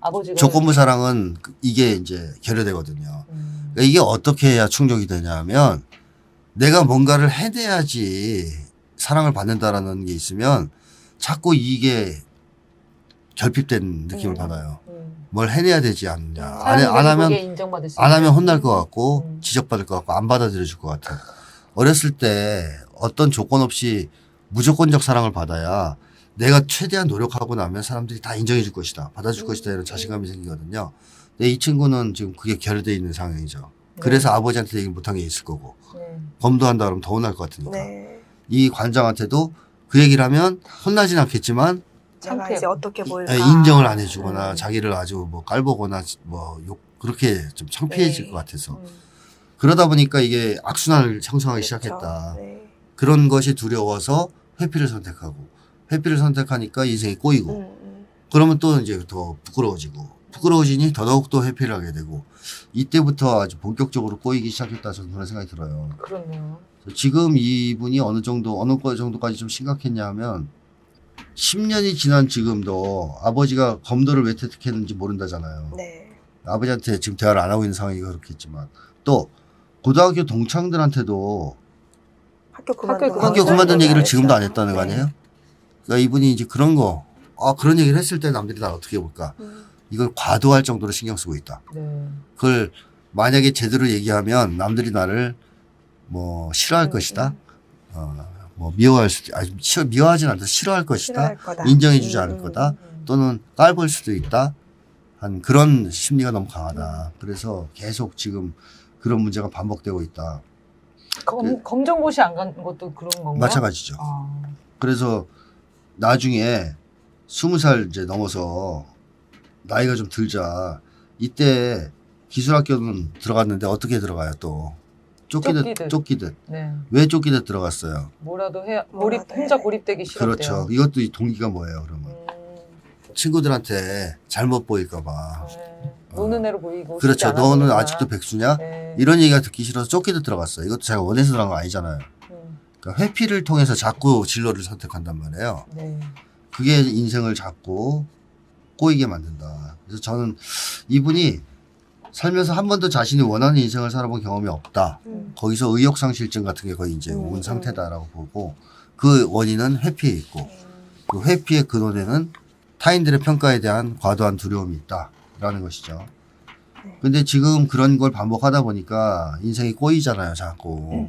아버지가 조건부 사랑은 이게 이제 결여되거든요. 그러니까 이게 어떻게 해야 충족이 되냐면 내가 뭔가를 해내야지 사랑을 받는다라는 게 있으면 자꾸 이게 결핍된 느낌을 받아요. 뭘 해내야 되지 않느냐. 안 하면 혼날 것 같고 지적받을 것 같고 안 받아들여 줄 것 같아. 어렸을 때 어떤 조건 없이 무조건적 사랑을 받아야 내가 최대한 노력하고 나면 사람들이 다 인정해 줄 것이다. 받아줄 것이다. 이런 자신감이 생기거든요. 근데 이 친구는 지금 그게 결여되어 있는 상황이죠. 그래서 아버지한테 얘기를 못한 게 있을 거고. 검도한다 그러면 더 혼날 것 같으니까. 네. 이 관장한테도 그 얘기를 하면 혼나진 않겠지만 내가 이제 어떻게 보일까. 인정을 안 해주거나 자기를 아주 뭐 깔보거나 뭐 그렇게 좀 창피해질 것 같아서. 그러다 보니까 이게 악순환을 형성하기 시작했다. 네. 그런 것이 두려워서 회피를 선택하고 회피를 선택하니까 인생이 꼬이고 그러면 또 이제 더 부끄러워지니 더더욱 또 회피를 하게 되고 이때부터 아주 본격적으로 꼬이기 시작했다 저는 그런 생각이 들어요. 그렇네요. 지금 이분이 어느 정도까지 좀 심각했냐면 10년이 지난 지금도 아버지가 검도를 왜 택했는지 모른다잖아요. 네. 아버지한테 지금 대화를 안 하고 있는 상황이 그렇겠지만 또 고등학교 동창들한테도 학교 그만둔 얘기를 지금도 안 했다는 거 아니에요? 그러니까 이분이 이제 그런 그런 얘기를 했을 때 남들이 날 어떻게 볼까? 이걸 과도할 정도로 신경 쓰고 있다. 네. 그걸 만약에 제대로 얘기하면 남들이 나를 뭐 싫어할 것이다. 뭐 미워하진 않다. 싫어할 것이다. 인정해주지 않을 거다. 또는 깔볼 수도 있다. 한 그런 심리가 너무 강하다. 그래서 계속 지금 그런 문제가 반복되고 있다. 검정고시 안 간 것도 그런 건가요? 마찬가지죠. 그래서 나중에 20살 이제 넘어서 나이가 좀 들자. 이때 기술학교는 들어갔는데 어떻게 들어가요 또? 쫓기듯. 네. 왜 쫓기듯 들어갔어요? 뭐라도 해야 혼자 고립되기 싫었대요. 그렇죠. 이것도 이 동기가 뭐예요 그러면? 친구들한테 잘못 보일까 봐. 노는 애로 보이고 그렇죠. 싶지 너는 않아 아직도 백수냐? 네. 이런 얘기가 듣기 싫어서 쫓기듯 들어갔어요. 이것도 제가 원해서 들어간 거 아니잖아요. 그러니까 회피를 통해서 자꾸 진로를 선택한단 말이에요. 네. 그게 인생을 자꾸 꼬이게 만든다. 그래서 저는 이분이 살면서 한 번도 자신이 원하는 인생을 살아본 경험이 없다. 거기서 의욕상실증 같은 게 거의 이제 온 상태다라고 보고 그 원인은 회피에 있고 그 회피의 근원에는 타인들의 평가에 대한 과도한 두려움이 있다라는 것이죠. 근데 지금 그런 걸 반복하다 보니까 인생이 꼬이잖아요, 자꾸.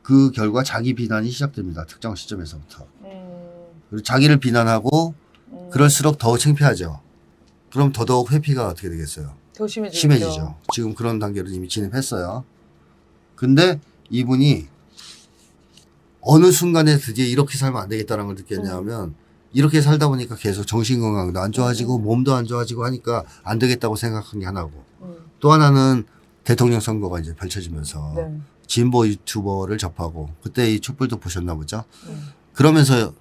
그 결과 자기 비난이 시작됩니다. 특정 시점에서부터. 그리고 자기를 비난하고 그럴수록 더욱 창피하죠. 그럼 더더욱 회피가 어떻게 되겠어요? 더 심해지죠. 심해지죠. 지금 그런 단계로 이미 진입했어요. 근데 이분이 어느 순간에 드디어 이렇게 살면 안 되겠다는 걸 느꼈냐면 이렇게 살다 보니까 계속 정신건강도 안 좋아지고 몸도 안 좋아지고 하니까 안 되겠다고 생각한 게 하나고 또 하나는 대통령 선거가 이제 펼쳐지면서 네. 진보 유튜버를 접하고 그때 이 촛불도 보셨나 보죠. 그러면서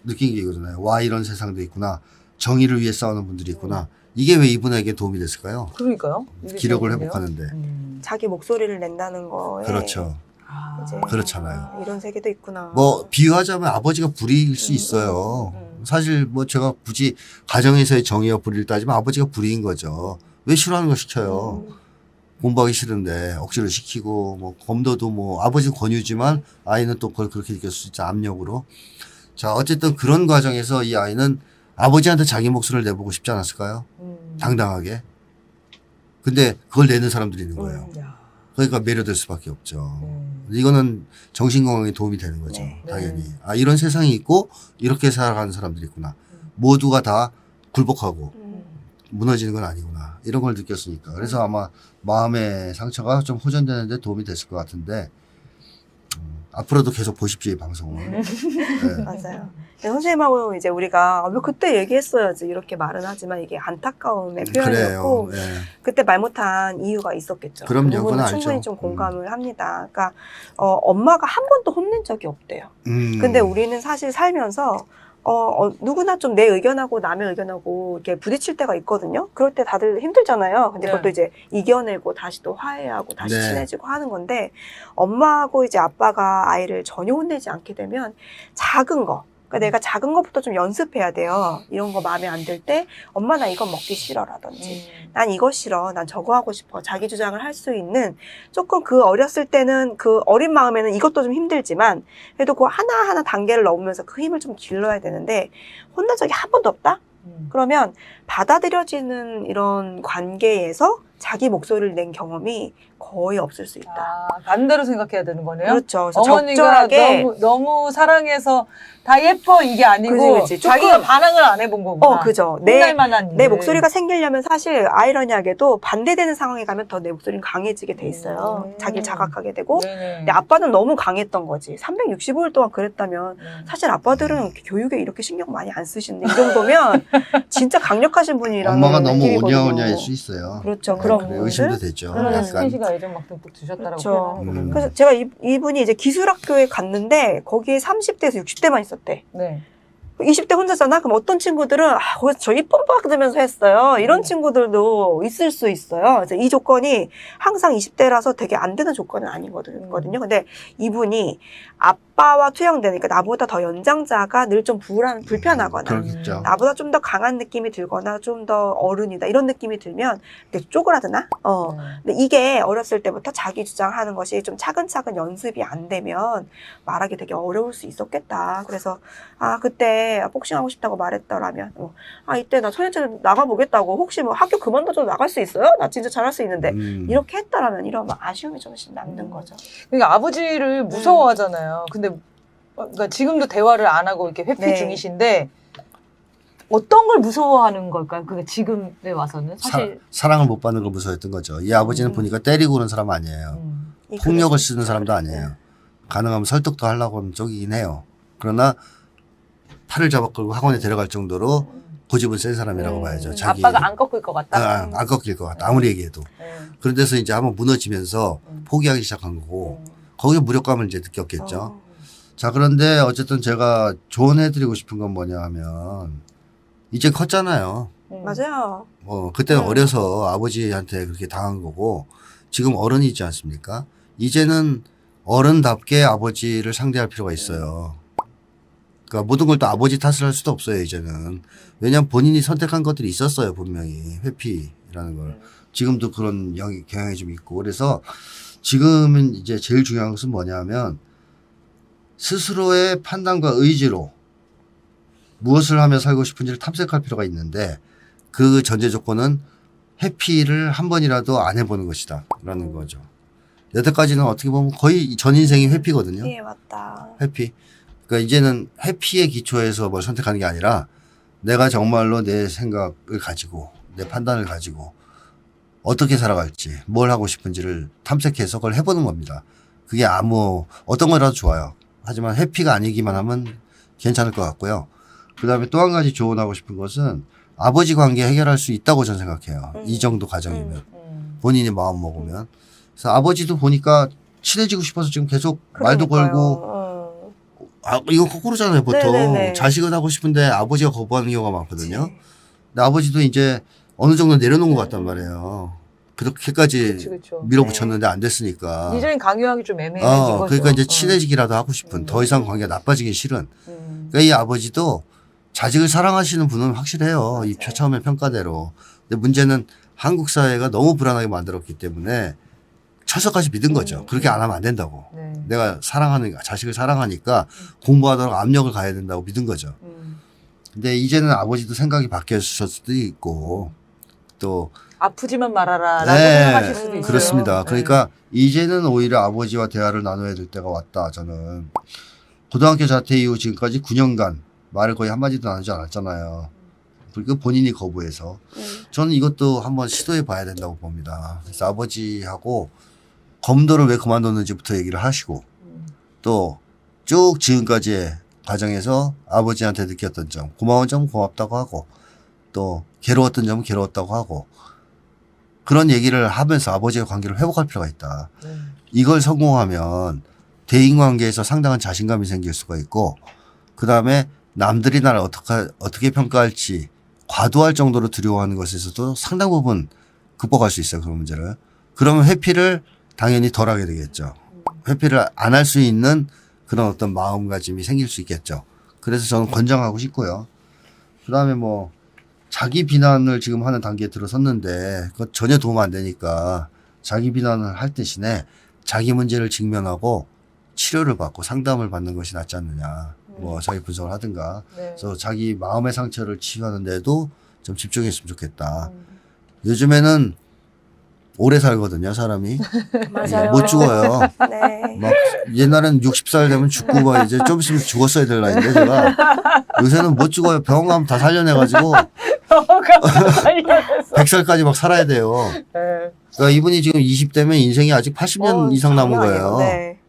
느낀 게 이거잖아요. 와 이런 세상도 있구나. 정의를 위해 싸우는 분들이 있구나. 이게 왜 이분에게 도움이 됐을까요? 그러니까요. 기력을 생각인데요. 회복하는데. 자기 목소리를 낸다는 거에 그렇죠. 아, 이제 그렇잖아요. 이런 세계도 있구나. 뭐 비유하자면 아버지가 불의일 수 있어요. 사실 뭐 제가 굳이 가정에서의 정의와 불의를 따지면 아버지가 불의인 거죠. 왜 싫어하는 거 시켜요. 공부하기 싫은데 억지로 시키고 뭐 검도도 뭐 아버지 권유지만 아이는 또 그걸 그렇게 느낄 수 있죠. 압력으로. 자 어쨌든 그런 과정에서 이 아이는 아버지한테 자기 목소리를 내보고 싶지 않았을까요? 당당하게. 근데 그걸 내는 사람들이 있는 거예요. 야. 그러니까 매료될 수밖에 없죠. 이거는 정신건강에 도움이 되는 거죠. 네. 당연히. 아 이런 세상이 있고 이렇게 살아가는 사람들이 있구나. 모두가 다 굴복하고 무너지는 건 아니구나. 이런 걸 느꼈으니까. 그래서 아마 마음의 상처가 좀 호전되는데 도움이 됐을 것 같은데 앞으로도 계속 보십시오 이 방송을. 네. 맞아요. 선생님하고 이제 우리가 왜 그때 얘기했어야지 이렇게 말은 하지만 이게 안타까움의 표현이었고 그래요. 네. 그때 말 못한 이유가 있었겠죠. 그럼요. 그 부분은 그건 충분히 알죠. 좀 공감을 합니다. 그러니까 엄마가 한 번도 혼낸 적이 없대요. 근데 우리는 사실 살면서 누구나 좀 내 의견하고 남의 의견하고 이렇게 부딪힐 때가 있거든요. 그럴 때 다들 힘들잖아요. 근데 네. 그것도 이제 이겨내고 다시 또 화해하고 다시 네. 친해지고 하는 건데 엄마하고 이제 아빠가 아이를 전혀 혼내지 않게 되면 작은 거. 그러니까 내가 작은 것부터 좀 연습해야 돼요. 이런 거 마음에 안 들 때 엄마 나 이거 먹기 싫어라든지 난 이거 싫어 난 저거 하고 싶어 자기 주장을 할 수 있는 조금 그 어렸을 때는 그 어린 마음에는 이것도 좀 힘들지만 그래도 그 하나하나 단계를 넘으면서 그 힘을 좀 길러야 되는데 혼난 적이 한 번도 없다? 그러면 받아들여지는 이런 관계에서 자기 목소리를 낸 경험이 거의 없을 수 있다. 아, 반대로 생각해야 되는 거네요. 그렇죠. 그래서 어머니가 적절하게 너무 사랑해서 다 예뻐 이게 아니고 그치. 자기가 조금- 반항을 안 해본 거구나. 그죠. 혼날 만한 내 일. 목소리가 생기려면 사실 아이러니하게도 반대되는 상황에 가면 더 내 목소리는 강해지게 돼 있어요. 자기를 자각하게 되고. 네네. 근데 아빠는 너무 강했던 거지. 365일 동안 그랬다면 사실 아빠들은 이렇게 교육에 이렇게 신경 많이 안 쓰시는데 이 정도면 진짜 강력하신 분이라는 엄마가 너무 느낌이거든요. 오냐오냐일 수 있어요. 그렇죠. 네, 그런 그래, 분들. 의심도 되죠. 그러면 약간. 스킨 씨가 애정 막 듬뿍 두셨다라고 그렇죠. 표현하는 거군요. 그래서 제가 이분이 이제 기술학교에 갔는데 거기에 30대에서 60대만 있었대. 네. 20대 혼자잖아? 그럼 어떤 친구들은 거기서 저 이쁨 받으면서 했어요. 이런 친구들도 있을 수 있어요. 그래서 이 조건이 항상 20대라서 되게 안 되는 조건은 아니거든요. 근데 이분이 아빠와 투영되니까 나보다 더 연장자가 늘 좀 불편하거나 그렇겠죠. 나보다 좀 더 강한 느낌이 들거나 좀 더 어른이다 이런 느낌이 들면 되게 쪼그라드나? 근데 이게 어렸을 때부터 자기 주장하는 것이 좀 차근차근 연습이 안 되면 말하기 되게 어려울 수 있었겠다. 그래서 그때 복싱하고 싶다고 말했더라면 이때 나 소년체전 나가보겠다고 혹시 뭐 학교 그만둬도 나갈 수 있어요? 나 진짜 잘할 수 있는데 이렇게 했더라면 이런 아쉬움이 좀씩 남는 거죠. 그러니까 아버지를 무서워하잖아요. 근데 그러니까 지금도 대화를 안 하고 이렇게 회피 네. 중이신데 어떤 걸 무서워하는 걸까요? 그게 지금에 와서는 사실 사랑을 못 받는 걸 무서워했던 거죠. 이 아버지는 보니까 때리고 그런 사람 아니에요. 이 폭력을 글에서 쓰는 사람도 아니에요. 가능하면 설득도 하려고 하는 쪽이긴 해요. 그러나 팔을 잡아 끌고 학원에 데려갈 정도로 고집은 센 사람이라고 봐야죠. 자기 아빠가 안 꺾을 것 같다. 안 꺾일 것 같다. 아무리 얘기해도. 네. 그런 데서 이제 한번 무너지면서 포기하기 시작한 거고 거기에 무력감을 이제 느꼈겠죠. 자, 그런데 어쨌든 제가 조언해드리고 싶은 건 뭐냐 하면 이제 컸잖아요. 맞아요. 그때는 어려서 아버지한테 그렇게 당한 거고 지금 어른이지 않습니까? 이제는 어른답게 아버지를 상대할 필요가 있어요. 그러니까 모든 걸 또 아버지 탓을 할 수도 없어요, 이제는. 왜냐하면 본인이 선택한 것들이 있었어요, 분명히. 회피라는 걸. 지금도 그런 경향이 좀 있고. 그래서 지금은 이제 제일 중요한 것은 뭐냐 하면 스스로의 판단과 의지로 무엇을 하며 살고 싶은지를 탐색할 필요가 있는데 그 전제 조건은 회피를 한 번이라도 안 해보는 것이다. 라는 거죠. 여태까지는 어떻게 보면 거의 전 인생이 회피거든요. 예, 맞다. 회피. 그러니까 이제는 회피의 기초에서 뭘 선택하는 게 아니라 내가 정말로 내 생각을 가지고 내 판단을 가지고 어떻게 살아갈지 뭘 하고 싶은지를 탐색해서 그걸 해보는 겁니다. 그게 어떤 거라도 좋아요. 하지만 해피가 아니기만 하면 괜찮을 것 같고요. 그 다음에 또 한 가지 조언하고 싶은 것은 아버지 관계 해결할 수 있다고 저는 생각해요. 이 정도 가정이면. 본인이 마음 먹으면. 그래서 아버지도 보니까 친해지고 싶어서 지금 계속 말도 걸고 이거 거꾸로잖아요, 보통. 네네네. 자식은 하고 싶은데 아버지가 거부하는 경우가 많거든요. 그치. 근데 아버지도 이제 어느 정도 내려놓은 것 같단 말이에요. 그렇게까지 그쵸. 밀어붙였는데 안 됐으니까. 이전엔 강요하기 좀 애매해진 거죠. 그러니까 이제 친해지기라도 하고 싶은, 더 이상 관계가 나빠지기 싫은. 그러니까 이 아버지도 자식을 사랑하시는 분은 확실해요. 이 처음에 평가대로. 근데 문제는 한국 사회가 너무 불안하게 만들었기 때문에 철석까지 믿은 거죠. 그렇게 안 하면 안 된다고. 네. 내가 자식을 사랑하니까 공부하도록 압력을 가해야 된다고 믿은 거죠. 근데 이제는 아버지도 생각이 바뀌었을 수도 있고 또 아프지만 말아라라고 네, 생각하실 수도 있어요. 그렇습니다. 네. 그러니까 이제는 오히려 아버지와 대화를 나눠야 될 때가 왔다. 저는 고등학교 자퇴 이후 지금까지 9년간 말을 거의 한마디도 나누지 않았잖아요. 그리고 본인이 거부해서 저는 이것도 한번 시도해 봐야 된다고 봅니다. 그래서 아버지하고 검도를 왜 그만뒀는지부터 얘기를 하시고 또 쭉 지금까지의 과정에서 아버지한테 느꼈던 점, 고마운 점은 고맙다고 하고 또 괴로웠던 점은 괴로웠다고 하고 그런 얘기를 하면서 아버지의 관계를 회복할 필요가 있다. 이걸 성공하면 대인관계에서 상당한 자신감이 생길 수가 있고 그 다음에 남들이 나를 어떻게 평가할지 과도할 정도로 두려워하는 것에서도 상당 부분 극복할 수 있어요. 그런 문제를. 그러면 회피를 당연히 덜 하게 되겠죠. 회피를 안 할 수 있는 그런 어떤 마음가짐이 생길 수 있겠죠. 그래서 저는 권장하고 싶고요. 그 다음에 뭐 자기 비난을 지금 하는 단계에 들어섰는데 그거 전혀 도움 안 되니까 자기 비난을 할 대신에 자기 문제를 직면하고 치료를 받고 상담을 받는 것이 낫지 않느냐. 뭐 자기 분석을 하든가. 네. 그래서 자기 마음의 상처를 치유하는 데도 좀 집중했으면 좋겠다. 요즘에는 오래 살거든요, 사람이. 맞아요. 못 죽어요. 네. 막 옛날에는 60살 되면 죽고 막 이제 좀 있으면 죽었어야 될 나이인데 제가 요새는 못 죽어요. 병원 가면 다 살려내가지고 100살까지 막 살아야 돼요. 네. 그러니까 이분이 지금 20대면 인생이 아직 80년 이상 남은 거예요. 네.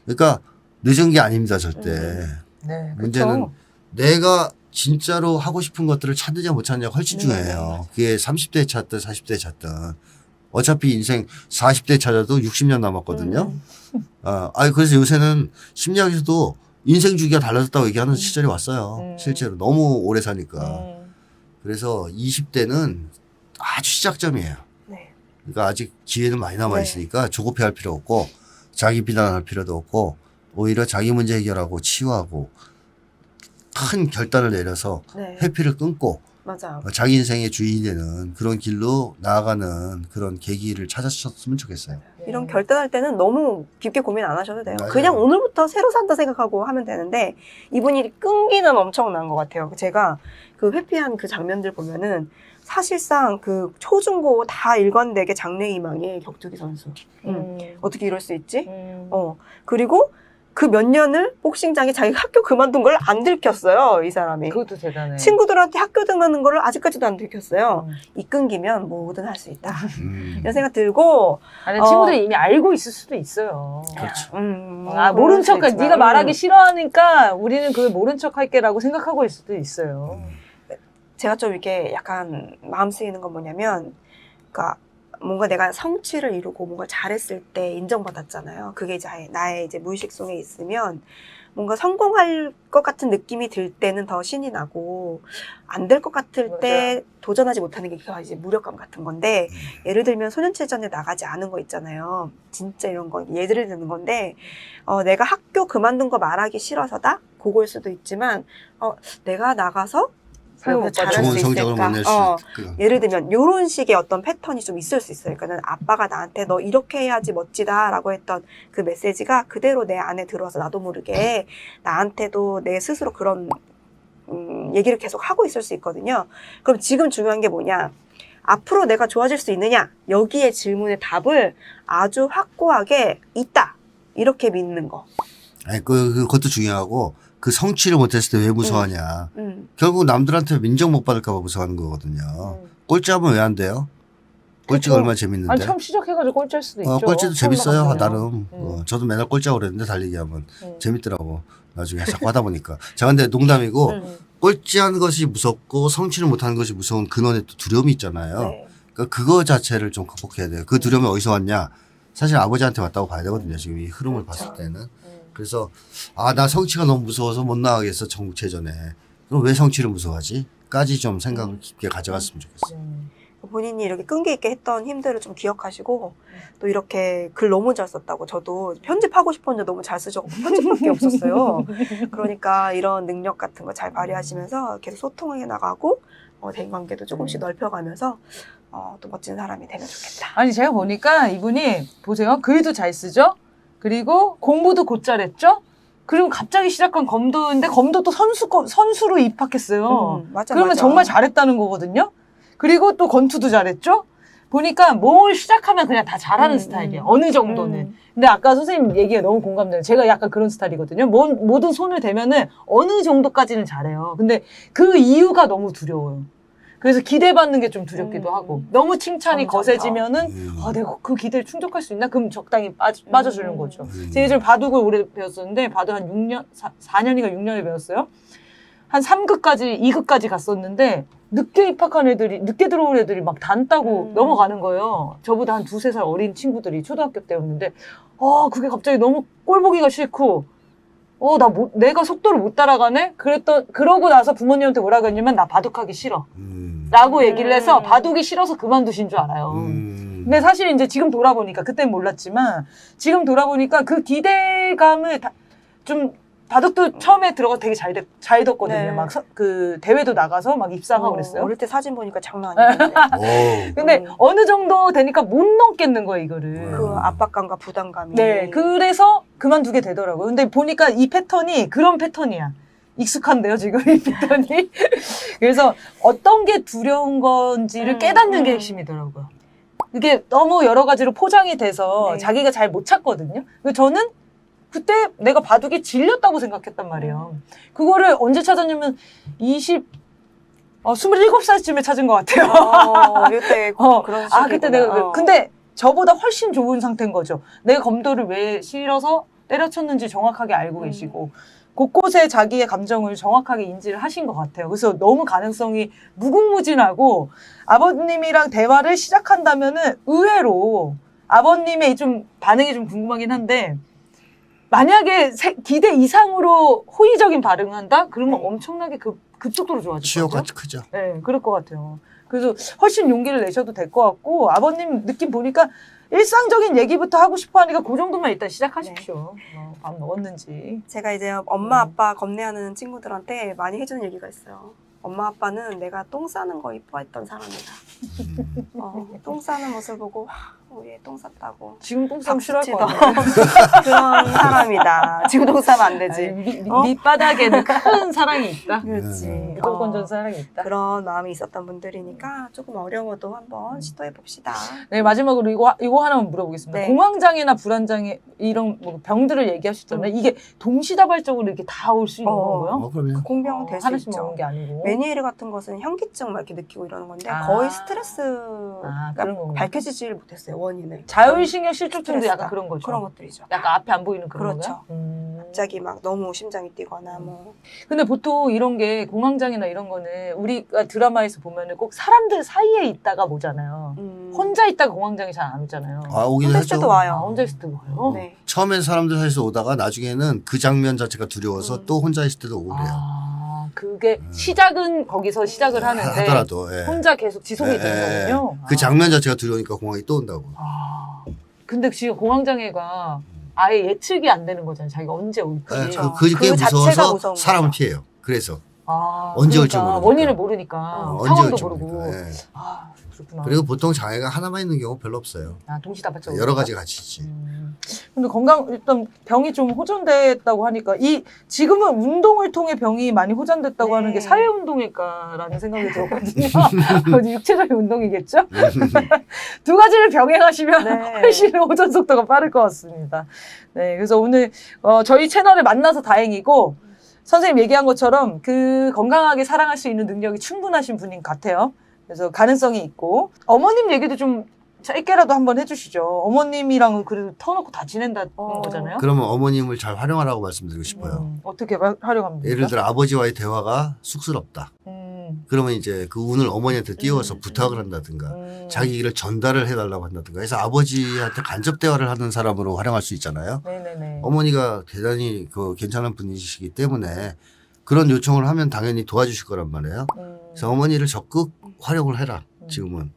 그러니까 늦은 게 아닙니다, 절대. 네. 문제는 그쵸. 내가 진짜로 하고 싶은 것들을 찾느냐 못 찾느냐가 훨씬 중요해요. 그게 30대에 찾든 40대에 찾든. 어차피 인생 40대에 찾아도 60년 남았거든요. 그래서 요새는 심리학에서도 인생 주기가 달라졌다고 얘기하는 시절이 왔어요. 실제로. 너무 오래 사니까. 그래서 20대는 아주 시작점이에요. 네. 그러니까 아직 기회는 많이 남아있으니까 조급해할 필요 없고 자기 비난할 필요도 없고 오히려 자기 문제 해결하고 치유하고 큰 결단을 내려서 네. 회피를 끊고 맞아. 자기 인생의 주인이 되는 그런 길로 나아가는 그런 계기를 찾으셨으면 좋겠어요. 이런 결단할 때는 너무 깊게 고민 안 하셔도 돼요. 맞아요. 그냥 오늘부터 새로 산다 생각하고 하면 되는데 이분이 끈기는 엄청난 것 같아요. 제가 그 회피한 그 장면들 보면은 사실상 그 초중고 다 일관되게 장래희망의 격투기 선수. 어떻게 이럴 수 있지? 그리고 그 몇 년을 복싱장에 자기가 학교 그만둔 걸 안 들켰어요, 이 사람이. 그것도 대단해. 친구들한테 학교 등하는 걸 아직까지도 안 들켰어요. 이 끈기면 뭐든 할 수 있다. 이런 생각 들고. 아니, 친구들이 이미 알고 있을 수도 있어요. 그렇죠. 모른 척, 그럴 수 네가 있지만, 말하기 싫어하니까 우리는 그걸 모른 척 할게라고 생각하고 있을 수도 있어요. 제가 좀 이렇게 약간 마음 쓰이는 건 뭐냐면, 그러니까 뭔가 내가 성취를 이루고 뭔가 잘했을 때 인정받았잖아요. 그게 이제 나의 이제 무의식 속에 있으면 뭔가 성공할 것 같은 느낌이 들 때는 더 신이 나고 안 될 것 같을 때 도전하지 못하는 게 이제 무력감 같은 건데 예를 들면 소년체전에 나가지 않은 거 있잖아요. 진짜 이런 거 예를 드는 건데 내가 학교 그만둔 거 말하기 싫어서다? 그거일 수도 있지만 내가 나가서 잘할 좋은 수 성적을 있을까? 못 낼 수 있고. 예를 들면 이런 식의 어떤 패턴이 좀 있을 수 있어요. 그러니까는 아빠가 나한테 너 이렇게 해야지 멋지다라고 했던 그 메시지가 그대로 내 안에 들어와서 나도 모르게 나한테도 내 스스로 그런 얘기를 계속 하고 있을 수 있거든요. 그럼 지금 중요한 게 뭐냐? 앞으로 내가 좋아질 수 있느냐? 여기에 질문의 답을 아주 확고하게 있다. 이렇게 믿는 거. 아니, 그것도 중요하고 그 성취를 못했을 때 왜 무서워하냐. 결국 남들한테 인정 못 받을까봐 무서워하는 거거든요. 꼴찌하면 왜 안 돼요? 꼴찌가 그렇죠. 얼마나 재밌는데. 아니 처음 시작해가지고 꼴찌할 수도 있죠. 꼴찌도 재밌어요, 나갔으면. 나름. 저도 맨날 꼴찌하고 그랬는데 달리기 하면 재밌더라고. 나중에 자꾸 하다 보니까. 자, 근데 농담이고 꼴찌하는 것이 무섭고 성취를 못하는 것이 무서운 근원에 또 두려움이 있잖아요. 네. 그러니까 그거 자체를 좀 극복해야 돼요. 그 두려움이 어디서 왔냐? 사실 아버지한테 왔다고 봐야 되거든요. 지금 이 흐름을 그렇죠. 봤을 때는. 그래서 나 성취가 너무 무서워서 못 나가겠어 전국체전에. 그럼 왜 성취를 무서워하지? 까지 좀 생각을 깊게 가져갔으면 좋겠어요. 본인이 이렇게 끈기 있게 했던 힘들을 좀 기억하시고 또 이렇게 글 너무 잘 썼다고 저도 편집하고 싶었는데 너무 잘 쓰셔서 편집밖에 없었어요. 그러니까 이런 능력 같은 거 잘 발휘하시면서 계속 소통해 나가고 대인관계도 조금씩 넓혀가면서 또 멋진 사람이 되면 좋겠다. 아니 제가 보니까 이분이 보세요. 글도 잘 쓰죠. 그리고 공부도 곧잘했죠. 그리고 갑자기 시작한 검도인데 검도 또 선수로 입학했어요. 맞아, 그러면 맞아. 정말 잘했다는 거거든요. 그리고 또 권투도 잘했죠. 보니까 뭘 시작하면 그냥 다 잘하는 스타일이에요. 어느 정도는. 근데 아까 선생님 얘기가 너무 공감돼요. 제가 약간 그런 스타일이거든요. 모든 손을 대면은 어느 정도까지는 잘해요. 근데 그 이유가 너무 두려워요. 그래서 기대받는 게 좀 두렵기도 하고 너무 칭찬이 점점 거세지면은 내가 그 기대를 충족할 수 있나? 그럼 적당히 빠져주는 거죠. 제가 예전에 바둑을 오래 배웠었는데 바둑 한 6년, 4년인가 6년을 배웠어요. 한 3급까지, 2급까지 갔었는데 늦게 입학한 애들이, 늦게 들어온 애들이 막 단 따고 넘어가는 거예요. 저보다 한 2-3살 어린 친구들이 초등학교 때였는데 그게 갑자기 너무 꼴 보기가 싫고 내가 속도를 못 따라가네? 그러고 나서 부모님한테 뭐라고 했냐면 나 바둑하기 싫어. 라고 얘기를 해서 바둑이 싫어서 그만두신 줄 알아요. 근데 사실 이제 지금 돌아보니까, 그땐 몰랐지만, 지금 돌아보니까 그 기대감을 좀, 바둑도 처음에 들어가 되게 잘 뒀거든요. 네. 막 그 대회도 나가서 막 입상하고 그랬어요. 어릴 때 사진 보니까 장난 아니었는데. 근데 어느 정도 되니까 못 넘겠는 거예요, 이거를. 그 압박감과 부담감이. 네, 그래서 그만두게 되더라고요. 근데 보니까 이 패턴이 그런 패턴이야. 익숙한데요, 지금 이 패턴이. 그래서 어떤 게 두려운 건지를 깨닫는 게 핵심이더라고요. 이게 너무 여러 가지로 포장이 돼서 네. 자기가 잘 못 찾거든요. 근데 저는 그때 내가 바둑이 질렸다고 생각했단 말이에요. 그거를 언제 찾았냐면 27살쯤에 찾은 것 같아요. 이때 그런 시기구나. 그때 내가 근데 저보다 훨씬 좋은 상태인 거죠. 내가 검도를 왜 싫어서 때려쳤는지 정확하게 알고 계시고 곳곳에 자기의 감정을 정확하게 인지를 하신 것 같아요. 그래서 너무 가능성이 무궁무진하고 아버님이랑 대화를 시작한다면은 의외로 아버님의 좀 반응이 좀 궁금하긴 한데 만약에 기대 이상으로 호의적인 반응을 한다? 그러면 엄청나게 급속도로 좋아질 치욕가 거죠. 크죠. 네, 그럴 것 같아요. 그래서 훨씬 용기를 내셔도 될 것 같고 아버님 느낌 보니까 일상적인 얘기부터 하고 싶어 하니까 그 정도만 일단 시작하십시오. 밥 먹었는지. 제가 이제 엄마 아빠 겁내하는 친구들한테 많이 해주는 얘기가 있어요. 엄마 아빠는 내가 똥 싸는 거 이뻐했던 사람이다. 똥 싸는 모습 보고 얘 똥 쌌다고. 지금 똥 싸면 싫어할 것 박수치던 같아요. 그런 사람이다. 지금 똥 싸면 안 되지. 밑바닥에는 큰 사랑이 있다. 그렇지. 무조건 전 사랑이 있다. 그런 마음이 있었던 분들이니까 조금 어려워도 한번 시도해 봅시다. 네, 마지막으로 이거 하나만 물어보겠습니다. 네. 공황장애나 불안장애 이런 뭐 병들을 얘기하셨잖아요. 이게 동시다발적으로 이렇게 다 올 수 있는 건가요? 그럼요. 공병 될 수 하나씩 있죠. 먹는 게 아니고. 메니에르 같은 것은 현기증 막 이렇게 느끼고 이러는 건데 아. 거의 스트레스가 그런 건가요? 밝혀지질 못했어요, 원인을. 자율신경 실족증도 스트레스가. 약간 그런 거죠. 그런 것들이죠. 약간 앞에 안 보이는 그런 그렇죠. 건가요? 갑자기 막 너무 심장이 뛰거나 뭐. 근데 보통 이런 게 공황장애나 이런 거는 우리가 드라마에서 보면은 꼭 사람들 사이에 있다가 오잖아요. 혼자 있다가 공황장애 잘 안 오잖아요. 오긴 혼자 하죠. 있을 때도 와요. 혼자 있을 때 와요? 네. 처음엔 사람들 사이에서 오다가 나중에는 그 장면 자체가 두려워서 또 혼자 있을 때도 오고 그래요. 그게 시작은 거기서 시작을 하는데 하더라도. 예. 혼자 계속 지속이 되는 거군요. 그 장면 자체가 두려우니까 공황이 또 온다고. 근데 지금 공황장애가 아예 예측이 안 되는 거잖아요. 자기가 언제 올지. 그게 그 자체가 무서워서 무서운 사람을 거죠. 피해요. 그래서 언제 올지 그러니까 모르니까. 원인을 모르니까 언제 상황도 올지 모르고. 모르니까. 예. 아, 그렇구나. 그리고 보통 장애가 하나만 있는 경우 별로 없어요. 동시다발적. 여러 가지 같이 있지. 근데 일단 병이 좀 호전됐다고 하니까 지금은 운동을 통해 병이 많이 호전됐다고 네. 하는 게 사회운동일까라는 생각이 들었거든요. 육체적인 운동이겠죠? 두 가지를 병행하시면 네. 훨씬 호전 속도가 빠를 것 같습니다. 네, 그래서 오늘 저희 채널을 만나서 다행이고 선생님 얘기한 것처럼 그 건강하게 사랑할 수 있는 능력이 충분하신 분인 것 같아요. 그래서 가능성이 있고 어머님 얘기도 좀 짧게라도 한번 해주시죠. 어머님이랑은 그래도 터놓고 다 지낸다는 거잖아요. 그러면 어머님을 잘 활용하라고 말씀드리고 싶어요. 어떻게 활용하면 됩니까? 예를 들어 아버지와의 대화가 쑥스럽다. 그러면 이제 그 운을 어머니한테 띄워서 부탁을 한다든가 자기 일을 전달을 해달라고 한다든가 해서 아버지한테 간접 대화를 하는 사람으로 활용할 수 있잖아요. 네네네. 어머니가 대단히 괜찮은 분이시기 때문에 그런 요청을 하면 당연히 도와주실 거란 말이에요. 그래서 어머니를 적극 활용을 해라. 지금은.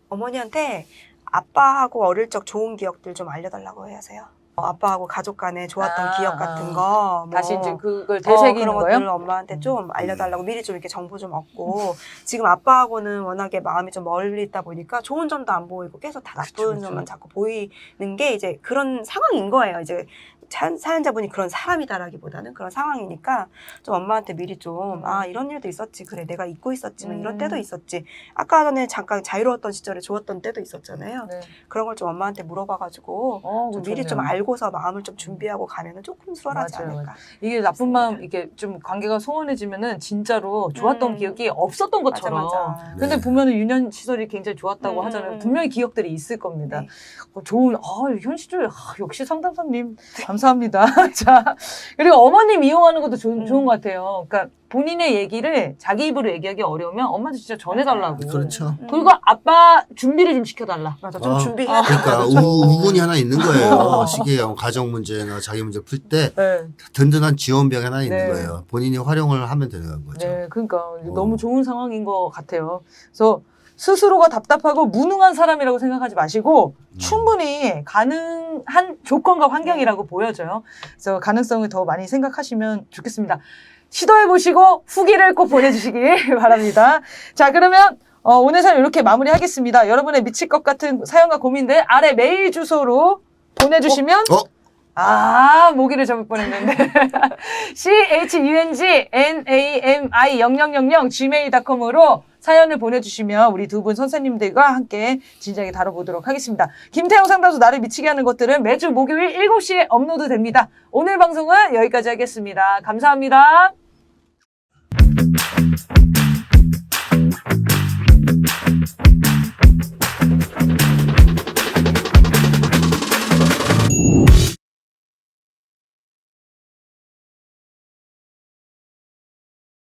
어머니한테 아빠하고 어릴 적 좋은 기억들 좀 알려달라고 하세요. 아빠하고 가족 간에 좋았던 기억 같은 거. 다시 이제 그걸 되새기는 그런 거예요? 것들을 엄마한테 좀 알려달라고 미리 좀 이렇게 정보 좀 얻고 지금 아빠하고는 워낙에 마음이 좀 멀리 있다 보니까 좋은 점도 안 보이고 계속 다 나쁜 점만 자꾸 보이는 게 이제 그런 상황인 거예요. 이제 사연자분이 그런 사람이다라기보다는 그런 상황이니까 좀 엄마한테 미리 좀 이런 일도 있었지. 그래 내가 잊고 있었지만 이런 때도 있었지. 아까 전에 잠깐 자유로웠던 시절에 좋았던 때도 있었잖아요. 네. 그런 걸 좀 엄마한테 물어봐가지고 좀 미리 좀 알고서 마음을 좀 준비하고 가면은 조금 수월하지 맞아요. 않을까. 이게 나쁜 마음 이게 좀 관계가 소원해지면은 진짜로 좋았던 기억이 없었던 것처럼. 맞아. 근데 네. 보면은 유년 시절이 굉장히 좋았다고 하잖아요. 분명히 기억들이 있을 겁니다. 네. 좋은 현 시절 역시 상담사님 감사합니다. 자, 그리고 어머님 이용하는 것도 좋은 것 같아요. 그러니까 본인의 얘기를 자기 입으로 얘기하기 어려우면 엄마한테 진짜 전해달라고. 그렇죠. 그리고 아빠 준비를 좀 시켜달라. 맞아, 좀 준비해야 돼. 그러니까 우군이 하나 있는 거예요. 시기에 가정 문제나 자기 문제 풀 때 네. 든든한 지원병이 하나 있는 네. 거예요. 본인이 활용을 하면 되는 거죠. 네, 그러니까 너무 좋은 상황인 것 같아요. 그래서 스스로가 답답하고 무능한 사람이라고 생각하지 마시고 충분히 가능한 조건과 환경이라고 보여져요. 그래서 가능성을 더 많이 생각하시면 좋겠습니다. 시도해보시고 후기를 꼭 보내주시기 바랍니다. 자, 그러면 오늘 사연 이렇게 마무리하겠습니다. 여러분의 미칠 것 같은 사연과 고민들 아래 메일 주소로 보내주시면 모기를 잡을 뻔했는데 chungnami0000gmail.com으로 사연을 보내주시면 우리 두 분 선생님들과 함께 진지하게 다뤄보도록 하겠습니다. 김태형 상담소 나를 미치게 하는 것들은 매주 목요일 7시에 업로드 됩니다. 오늘 방송은 여기까지 하겠습니다. 감사합니다.